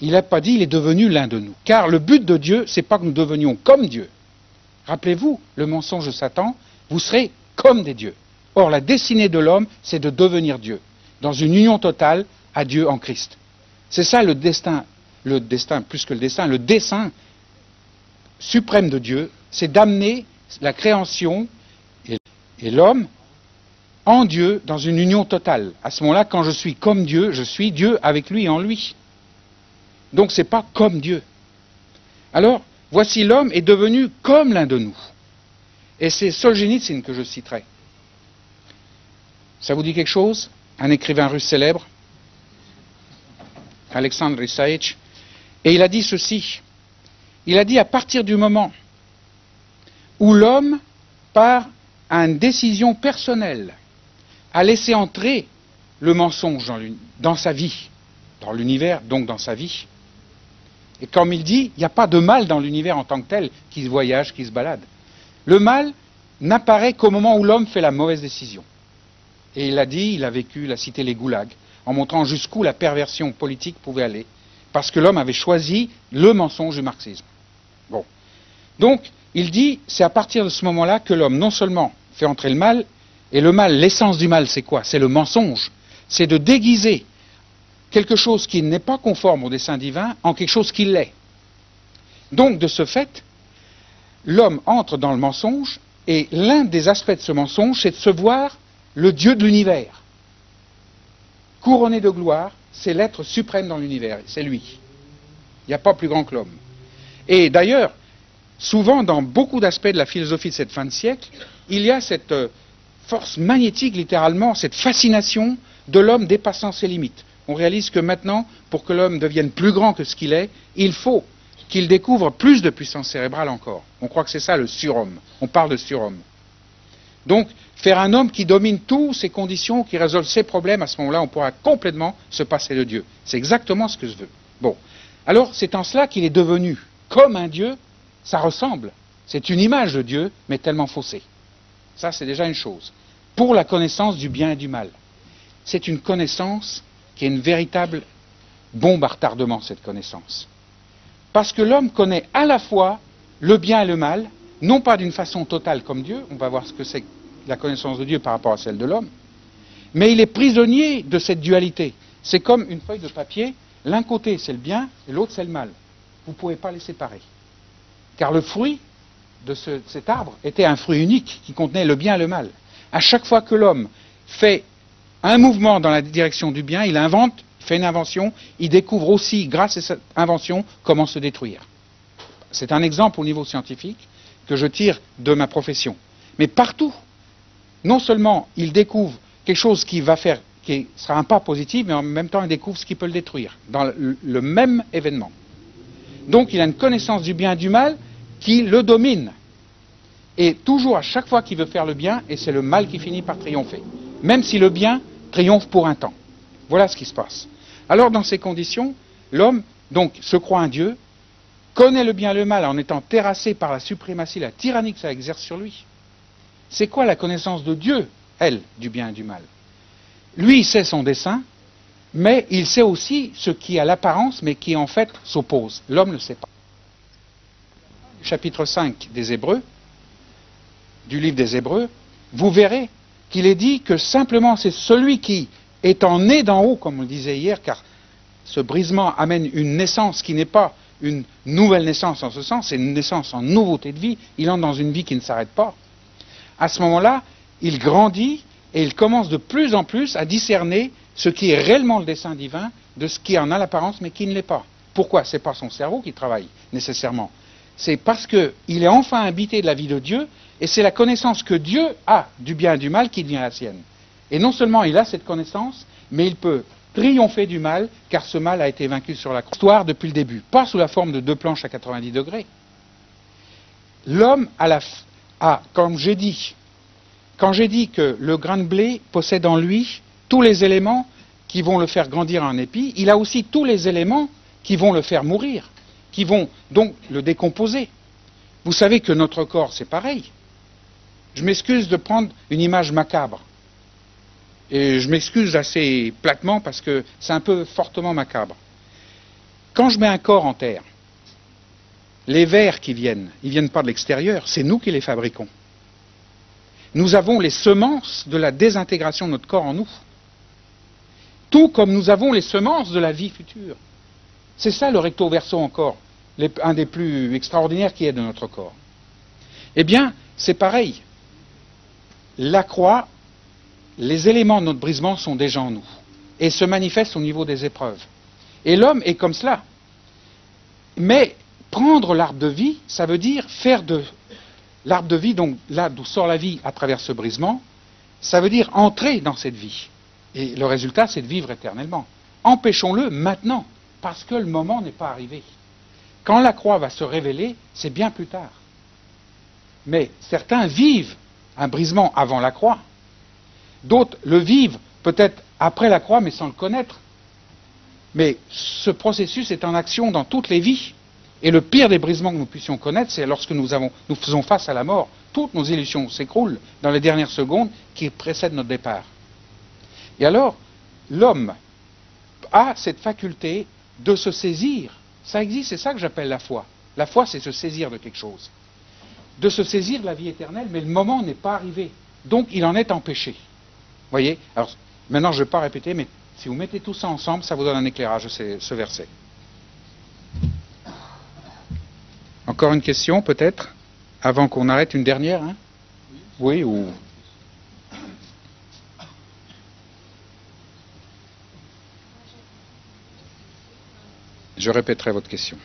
Il n'a pas dit il est devenu l'un de nous. Car le but de Dieu, c'est pas que nous devenions comme Dieu. Rappelez-vous, le mensonge de Satan, vous serez comme des dieux. Or, la destinée de l'homme, c'est de devenir Dieu, dans une union totale à Dieu en Christ. C'est ça le destin plus que le dessein suprême de Dieu, c'est d'amener la création et l'homme en Dieu dans une union totale. À ce moment-là, quand je suis comme Dieu, je suis Dieu avec lui et en lui. Donc c'est pas comme Dieu. Alors, voici l'homme est devenu comme l'un de nous. Et c'est Solzhenitsyn que je citerai. Ça vous dit quelque chose? Un écrivain russe célèbre, Alexandre Issayevitch. Et il a dit ceci. Il a dit à partir du moment où l'homme, par une décision personnelle, a laissé entrer le mensonge dans sa vie, dans l'univers, donc dans sa vie. Et comme il dit, il n'y a pas de mal dans l'univers en tant que tel qui se voyage, qui se balade. Le mal n'apparaît qu'au moment où l'homme fait la mauvaise décision. Et il a dit, il a cité les goulags, en montrant jusqu'où la perversion politique pouvait aller, parce que l'homme avait choisi le mensonge du marxisme. Bon. Donc, il dit, c'est à partir de ce moment-là que l'homme non seulement fait entrer le mal, et le mal, l'essence du mal, c'est quoi? C'est le mensonge. C'est de déguiser quelque chose qui n'est pas conforme au dessein divin en quelque chose qui l'est. Donc, de ce fait, l'homme entre dans le mensonge, et l'un des aspects de ce mensonge, c'est de se voir le Dieu de l'univers. Couronné de gloire, c'est l'être suprême dans l'univers, c'est lui. Il n'y a pas plus grand que l'homme. Et d'ailleurs, souvent dans beaucoup d'aspects de la philosophie de cette fin de siècle, il y a cette force magnétique, littéralement, cette fascination de l'homme dépassant ses limites. On réalise que maintenant, pour que l'homme devienne plus grand que ce qu'il est, il faut qu'il découvre plus de puissance cérébrale encore. On croit que c'est ça le surhomme. On parle de surhomme. Donc, faire un homme qui domine toutes ces conditions, qui résolve ses problèmes, à ce moment-là, on pourra complètement se passer de Dieu. C'est exactement ce que je veux. Bon. Alors, c'est en cela qu'il est devenu comme un Dieu, ça ressemble. C'est une image de Dieu, mais tellement faussée. Ça, c'est déjà une chose. Pour la connaissance du bien et du mal. C'est une connaissance qui est une véritable bombe à retardement, cette connaissance. Parce que l'homme connaît à la fois le bien et le mal, non pas d'une façon totale comme Dieu, on va voir ce que c'est la connaissance de Dieu par rapport à celle de l'homme, mais il est prisonnier de cette dualité. C'est comme une feuille de papier, l'un côté c'est le bien et l'autre c'est le mal. Vous ne pouvez pas les séparer. Car le fruit de cet arbre était un fruit unique qui contenait le bien et le mal. À chaque fois que l'homme fait un mouvement dans la direction du bien, il invente, il fait une invention, il découvre aussi, grâce à cette invention, comment se détruire. C'est un exemple au niveau scientifique que je tire de ma profession. Mais partout, non seulement il découvre quelque chose qui sera un pas positif, mais en même temps il découvre ce qui peut le détruire, dans le même événement. Donc il a une connaissance du bien et du mal qui le domine. Et toujours, à chaque fois qu'il veut faire le bien, et c'est le mal qui finit par triompher. Même si le bien triomphe pour un temps. Voilà ce qui se passe. Alors dans ces conditions, l'homme donc se croit un Dieu, connaît le bien et le mal en étant terrassé par la suprématie, la tyrannie que ça exerce sur lui. C'est quoi la connaissance de Dieu, elle, du bien et du mal? Lui, il sait son dessein, mais il sait aussi ce qui a l'apparence, mais qui en fait s'oppose. L'homme ne le sait pas. Chapitre 5 des Hébreux, du livre des Hébreux, vous verrez qu'il est dit que simplement c'est celui qui, étant né d'en haut, comme on le disait hier, car ce brisement amène une naissance qui n'est pas une nouvelle naissance en ce sens, c'est une naissance en nouveauté de vie, il entre dans une vie qui ne s'arrête pas. À ce moment-là, il grandit et il commence de plus en plus à discerner ce qui est réellement le dessein divin de ce qui en a l'apparence mais qui ne l'est pas. Pourquoi? Ce n'est pas son cerveau qui travaille nécessairement. C'est parce qu'il est enfin habité de la vie de Dieu et c'est la connaissance que Dieu a du bien et du mal qui devient la sienne. Et non seulement il a cette connaissance, mais il peut triompher du mal, car ce mal a été vaincu sur la histoire depuis le début, pas sous la forme de deux planches à 90 degrés. L'homme comme j'ai dit, quand j'ai dit que le grain de blé possède en lui tous les éléments qui vont le faire grandir en épi, il a aussi tous les éléments qui vont le faire mourir, qui vont donc le décomposer. Vous savez que notre corps, c'est pareil. Je m'excuse de prendre une image macabre. et je m'excuse assez platement parce que c'est un peu fortement macabre. Quand je mets un corps en terre, les vers qui viennent, ils ne viennent pas de l'extérieur, c'est nous qui les fabriquons. Nous avons les semences de la désintégration de notre corps en nous. Tout comme nous avons les semences de la vie future. C'est ça le recto verso encore, un des plus extraordinaires qui est de notre corps. Eh bien, c'est pareil. La croix, les éléments de notre brisement sont déjà en nous et se manifestent au niveau des épreuves. Et l'homme est comme cela. Mais prendre l'arbre de vie, ça veut dire faire de l'arbre de vie, donc là d'où sort la vie à travers ce brisement, ça veut dire entrer dans cette vie. Et le résultat, c'est de vivre éternellement. Empêchons-le maintenant, parce que le moment n'est pas arrivé. Quand la croix va se révéler, c'est bien plus tard. Mais certains vivent un brisement avant la croix. D'autres le vivent peut-être après la croix, mais sans le connaître. Mais ce processus est en action dans toutes les vies. Et le pire des brisements que nous puissions connaître, c'est lorsque nous faisons face à la mort. Toutes nos illusions s'écroulent dans les dernières secondes qui précèdent notre départ. Et alors, l'homme a cette faculté de se saisir. Ça existe, c'est ça que j'appelle la foi. La foi, c'est se saisir de quelque chose. De se saisir de la vie éternelle, mais le moment n'est pas arrivé. Donc, il en est empêché. Vous voyez? Alors, maintenant, je ne vais pas répéter, mais si vous mettez tout ça ensemble, ça vous donne un éclairage, ce verset. Encore une question, peut-être, avant qu'on arrête, une dernière, hein? Oui, ou... Je répéterai votre question.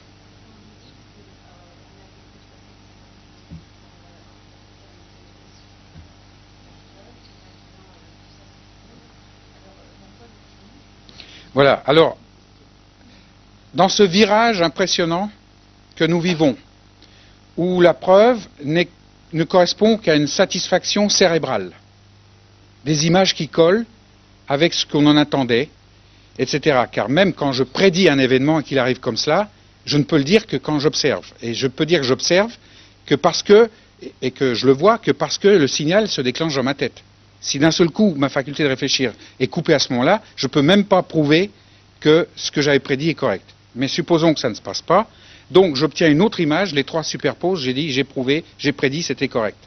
Voilà, alors, dans ce virage impressionnant que nous vivons, où la preuve ne correspond qu'à une satisfaction cérébrale, des images qui collent avec ce qu'on en attendait, etc. Car même quand je prédis un événement et qu'il arrive comme cela, je ne peux le dire que quand j'observe. Et je peux dire que j'observe que parce que, et que je le vois, que parce que le signal se déclenche dans ma tête. Si d'un seul coup, ma faculté de réfléchir est coupée à ce moment-là, je ne peux même pas prouver que ce que j'avais prédit est correct. Mais supposons que ça ne se passe pas, donc j'obtiens une autre image, les trois superposent, j'ai dit, j'ai prouvé, j'ai prédit, c'était correct.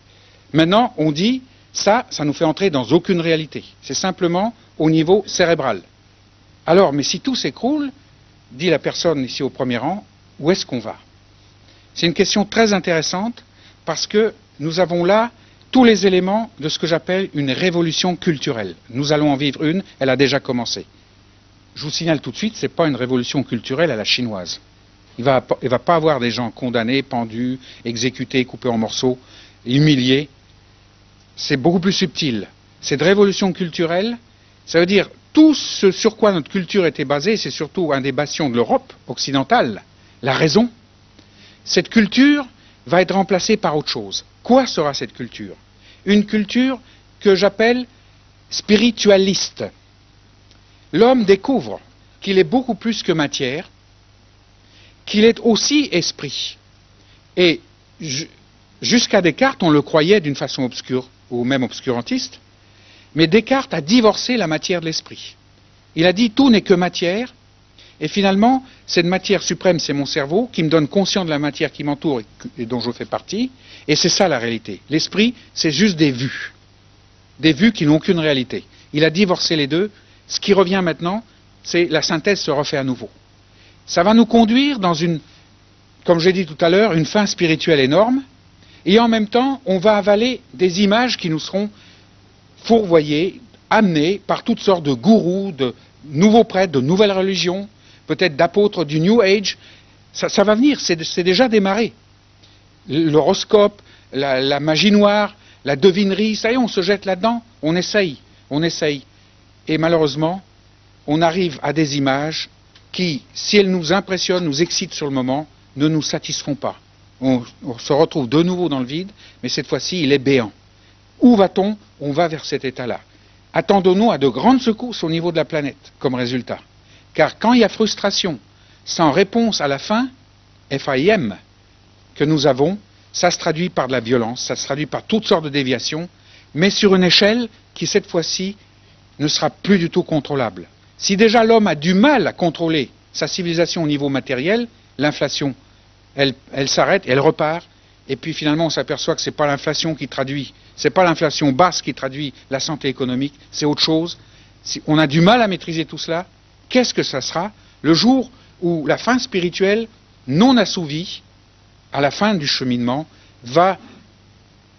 Maintenant, on dit, ça nous fait entrer dans aucune réalité. C'est simplement au niveau cérébral. Alors, mais si tout s'écroule, dit la personne ici au premier rang, où est-ce qu'on va? C'est une question très intéressante parce que nous avons là tous les éléments de ce que j'appelle une révolution culturelle. Nous allons en vivre une, elle a déjà commencé. Je vous signale tout de suite, ce n'est pas une révolution culturelle à la chinoise. Il ne va pas avoir des gens condamnés, pendus, exécutés, coupés en morceaux, humiliés. C'est beaucoup plus subtil. Cette révolution culturelle, ça veut dire tout ce sur quoi notre culture était basée, c'est surtout un des bastions de l'Europe occidentale, la raison. Cette culture va être remplacée par autre chose. Quoi sera cette culture? Une culture que j'appelle spiritualiste. L'homme découvre qu'il est beaucoup plus que matière, qu'il est aussi esprit. Et jusqu'à Descartes, on le croyait d'une façon obscure, ou même obscurantiste, mais Descartes a divorcé la matière de l'esprit. Il a dit tout n'est que matière, et finalement, cette matière suprême, c'est mon cerveau, qui me donne conscience de la matière qui m'entoure et dont je fais partie, et c'est ça la réalité. L'esprit, c'est juste des vues qui n'ont aucune réalité. Il a divorcé les deux. Ce qui revient maintenant, c'est la synthèse se refait à nouveau. Ça va nous conduire dans une, comme j'ai dit tout à l'heure, une fin spirituelle énorme, et en même temps, on va avaler des images qui nous seront fourvoyées, amenées par toutes sortes de gourous, de nouveaux prêtres, de nouvelles religions, peut-être d'apôtres du New Age. Ça va venir, c'est déjà démarré. L'horoscope, la magie noire, la devinerie, ça y est, on se jette là-dedans, on essaye. Et malheureusement, on arrive à des images qui, si elles nous impressionnent, nous excitent sur le moment, ne nous satisfont pas. On se retrouve de nouveau dans le vide, mais cette fois-ci, il est béant. Où va-t-on? On va vers cet état-là. Attendons-nous à de grandes secousses au niveau de la planète, comme résultat. Car quand il y a frustration, sans réponse à la fin, FAIM, que nous avons, ça se traduit par de la violence, ça se traduit par toutes sortes de déviations, mais sur une échelle qui, cette fois-ci, ne sera plus du tout contrôlable. Si déjà l'homme a du mal à contrôler sa civilisation au niveau matériel, l'inflation, elle s'arrête, elle repart, et puis finalement on s'aperçoit que ce n'est pas l'inflation qui traduit, c'est pas l'inflation basse qui traduit la santé économique, c'est autre chose. Si on a du mal à maîtriser tout cela, qu'est-ce que ça sera le jour où la faim spirituelle non assouvie, à la fin du cheminement, va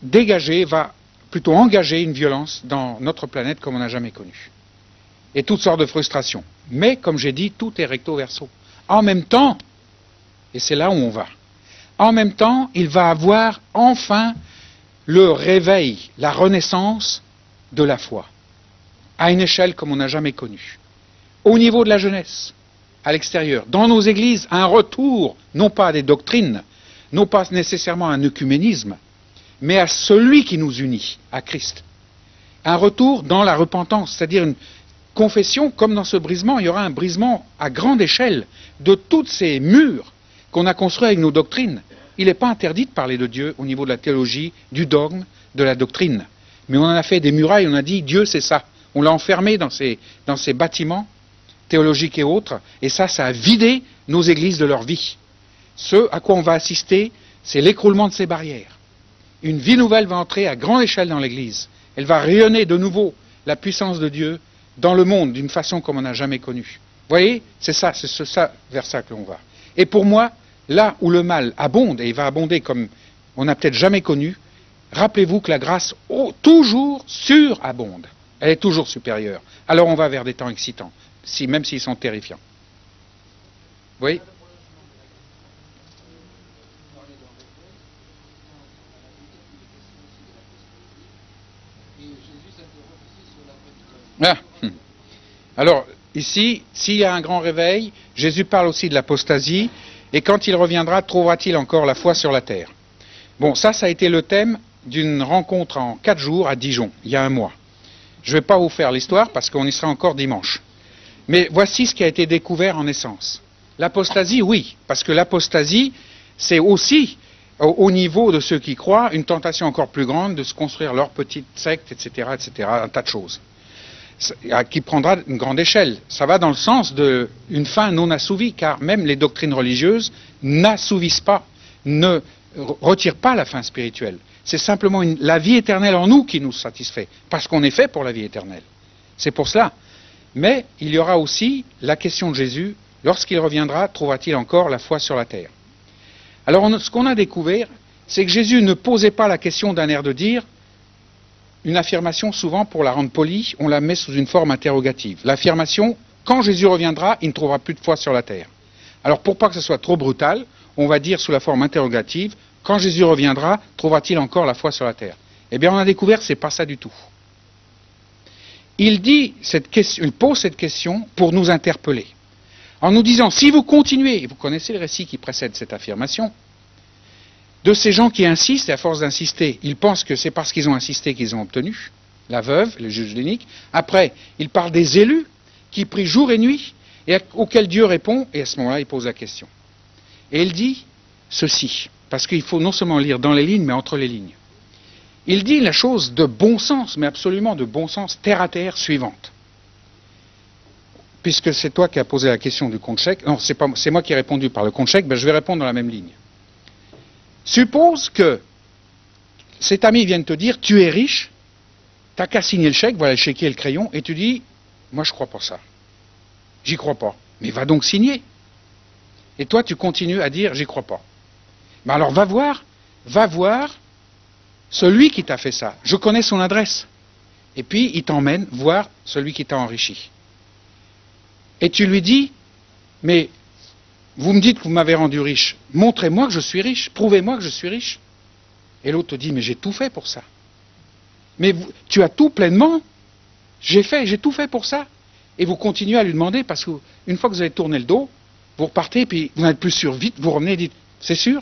dégager, va plutôt engager une violence dans notre planète comme on n'a jamais connu. Et toutes sortes de frustrations. Mais, comme j'ai dit, tout est recto verso. En même temps, et c'est là où on va, en même temps, il va avoir enfin le réveil, la renaissance de la foi, à une échelle comme on n'a jamais connue. Au niveau de la jeunesse, à l'extérieur, dans nos églises, un retour, non pas à des doctrines, non pas nécessairement à un œcuménisme, mais à celui qui nous unit, à Christ. Un retour dans la repentance, c'est-à-dire une confession, comme dans ce brisement, il y aura un brisement à grande échelle de tous ces murs qu'on a construits avec nos doctrines. Il n'est pas interdit de parler de Dieu au niveau de la théologie, du dogme, de la doctrine. Mais on en a fait des murailles, on a dit Dieu c'est ça. On l'a enfermé dans ces bâtiments théologiques et autres, et ça a vidé nos églises de leur vie. Ce à quoi on va assister, c'est l'écroulement de ces barrières. Une vie nouvelle va entrer à grande échelle dans l'Église. Elle va rayonner de nouveau la puissance de Dieu dans le monde d'une façon comme on n'a jamais connue. Vous voyez, c'est ça, vers ça que l'on va. Et pour moi, là où le mal abonde, et il va abonder comme on n'a peut-être jamais connu, rappelez-vous que la grâce toujours surabonde. Elle est toujours supérieure. Alors on va vers des temps excitants, même s'ils sont terrifiants. Vous voyez ? Ah. Alors, ici, s'il y a un grand réveil, Jésus parle aussi de l'apostasie, et quand il reviendra, trouvera-t-il encore la foi sur la terre? Bon, ça a été le thème d'une rencontre en 4 jours à Dijon, il y a un mois. Je ne vais pas vous faire l'histoire, parce qu'on y sera encore dimanche. Mais voici ce qui a été découvert en essence. L'apostasie, oui, parce que l'apostasie, c'est aussi, au niveau de ceux qui croient, une tentation encore plus grande de se construire leur petite secte, etc., un tas de choses, qui prendra une grande échelle. Ça va dans le sens d'une fin non assouvie, car même les doctrines religieuses n'assouvissent pas, ne retirent pas la fin spirituelle. C'est simplement la vie éternelle en nous qui nous satisfait, parce qu'on est fait pour la vie éternelle. C'est pour cela. Mais il y aura aussi la question de Jésus, lorsqu'il reviendra, trouvera-t-il encore la foi sur la terre? Alors ce qu'on a découvert, c'est que Jésus ne posait pas la question d'un air de dire. Une affirmation, souvent, pour la rendre polie, on la met sous une forme interrogative. L'affirmation, quand Jésus reviendra, il ne trouvera plus de foi sur la terre. Alors, pour pas que ce soit trop brutal, on va dire sous la forme interrogative, quand Jésus reviendra, trouvera-t-il encore la foi sur la terre? Eh bien, on a découvert que ce n'est pas ça du tout. Il pose cette question pour nous interpeller. En nous disant, si vous continuez, et vous connaissez le récit qui précède cette affirmation, de ces gens qui insistent, et à force d'insister, ils pensent que c'est parce qu'ils ont insisté qu'ils ont obtenu, la veuve, le juge unique. Après, il parle des élus qui prient jour et nuit, et auxquels Dieu répond, et à ce moment-là, il pose la question. Et il dit ceci, parce qu'il faut non seulement lire dans les lignes, mais entre les lignes. Il dit la chose de bon sens, mais absolument de bon sens, terre à terre, suivante. Puisque c'est toi qui as posé la question du compte chèque, non, c'est moi qui ai répondu par le compte chèque, ben je vais répondre dans la même ligne. Suppose que cet ami vienne te dire, tu es riche, t'as qu'à signer le chèque, voilà le chéquier et le crayon, et tu dis, moi je crois pas ça. J'y crois pas. Mais va donc signer. Et toi tu continues à dire, j'y crois pas. Mais alors va voir celui qui t'a fait ça. Je connais son adresse. Et puis il t'emmène voir celui qui t'a enrichi. Et tu lui dis, mais vous me dites que vous m'avez rendu riche, montrez-moi que je suis riche, prouvez-moi que je suis riche. Et l'autre te dit, mais j'ai tout fait pour ça. Mais tu as tout pleinement, j'ai tout fait pour ça. Et vous continuez à lui demander, parce qu'une fois que vous avez tourné le dos, vous repartez, puis vous n'êtes plus sûr, vite, vous revenez et dites, c'est sûr?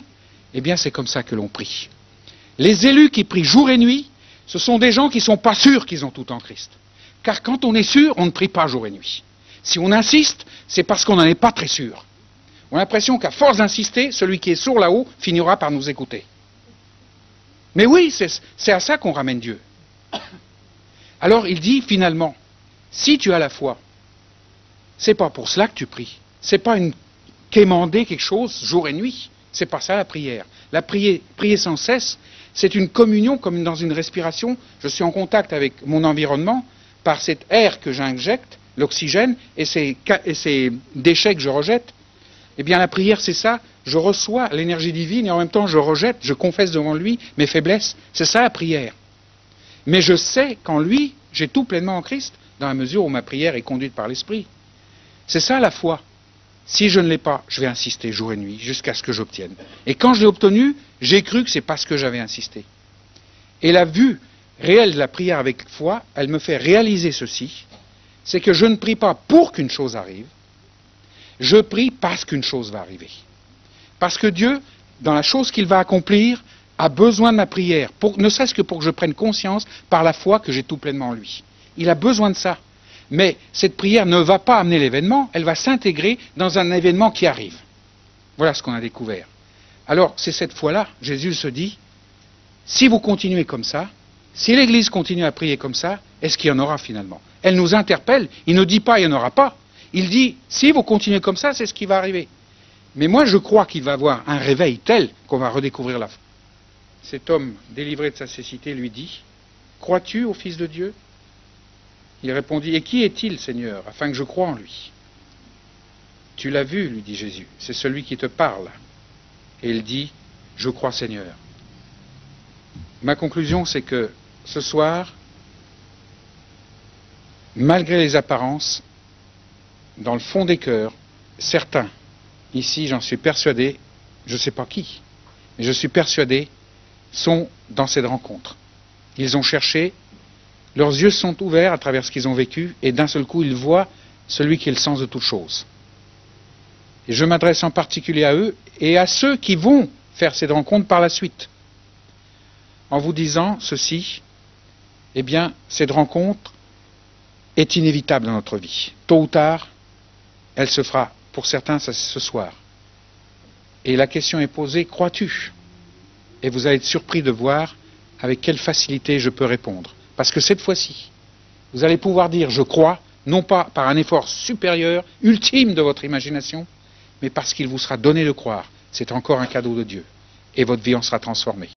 Eh bien, c'est comme ça que l'on prie. Les élus qui prient jour et nuit, ce sont des gens qui ne sont pas sûrs qu'ils ont tout en Christ. Car quand on est sûr, on ne prie pas jour et nuit. Si on insiste, c'est parce qu'on n'en est pas très sûr. On a l'impression qu'à force d'insister, celui qui est sourd là-haut finira par nous écouter. Mais oui, c'est à ça qu'on ramène Dieu. Alors il dit finalement, Si tu as la foi, c'est pas pour cela que tu pries. C'est pas quémander quelque chose jour et nuit. C'est pas ça la prière. Prier sans cesse, c'est une communion comme dans une respiration. Je suis en contact avec mon environnement par cet air que j'injecte, l'oxygène, et ces déchets que je rejette. Eh bien la prière c'est ça. Je reçois l'énergie divine et en même temps je rejette, je confesse devant lui mes faiblesses. C'est ça la prière. Mais je sais qu'en lui, j'ai tout pleinement en Christ, dans la mesure où ma prière est conduite par l'Esprit. C'est ça la foi. Si je ne l'ai pas, je vais insister jour et nuit jusqu'à ce que j'obtienne. Et quand je l'ai obtenu, j'ai cru que c'est parce que j'avais insisté. Et la vue réelle de la prière avec foi, elle me fait réaliser ceci, c'est que je ne prie pas pour qu'une chose arrive, je prie parce qu'une chose va arriver. Parce que Dieu, dans la chose qu'il va accomplir, a besoin de ma prière, ne serait-ce que pour que je prenne conscience par la foi que j'ai tout pleinement en lui. Il a besoin de ça. Mais cette prière ne va pas amener l'événement, elle va s'intégrer dans un événement qui arrive. Voilà ce qu'on a découvert. Alors, c'est cette fois-là, Jésus se dit, si vous continuez comme ça, si l'Église continue à prier comme ça, est-ce qu'il y en aura finalement? Elle nous interpelle, il ne dit pas il n'y en aura pas. Il dit, si vous continuez comme ça, c'est ce qui va arriver. Mais moi, je crois qu'il va y avoir un réveil tel qu'on va redécouvrir la foi. Cet homme, délivré de sa cécité, lui dit, crois-tu au Fils de Dieu? Il répondit, et qui est-il, Seigneur, afin que je croie en lui? Tu l'as vu, lui dit Jésus, c'est celui qui te parle. Et il dit, je crois, Seigneur. Ma conclusion, c'est que ce soir, malgré les apparences, dans le fond des cœurs, certains, ici j'en suis persuadé, je ne sais pas qui, mais je suis persuadé, sont dans cette rencontre. Ils ont cherché, leurs yeux sont ouverts à travers ce qu'ils ont vécu, et d'un seul coup ils voient celui qui est le sens de toute chose. Et je m'adresse en particulier à eux et à ceux qui vont faire cette rencontre par la suite, en vous disant ceci, eh bien, cette rencontre est inévitable dans notre vie. Tôt ou tard, elle se fera, pour certains, ce soir. Et la question est posée, crois-tu? Et vous allez être surpris de voir avec quelle facilité je peux répondre. Parce que cette fois-ci, vous allez pouvoir dire je crois, non pas par un effort supérieur, ultime de votre imagination, mais parce qu'il vous sera donné de croire. C'est encore un cadeau de Dieu. Et votre vie en sera transformée.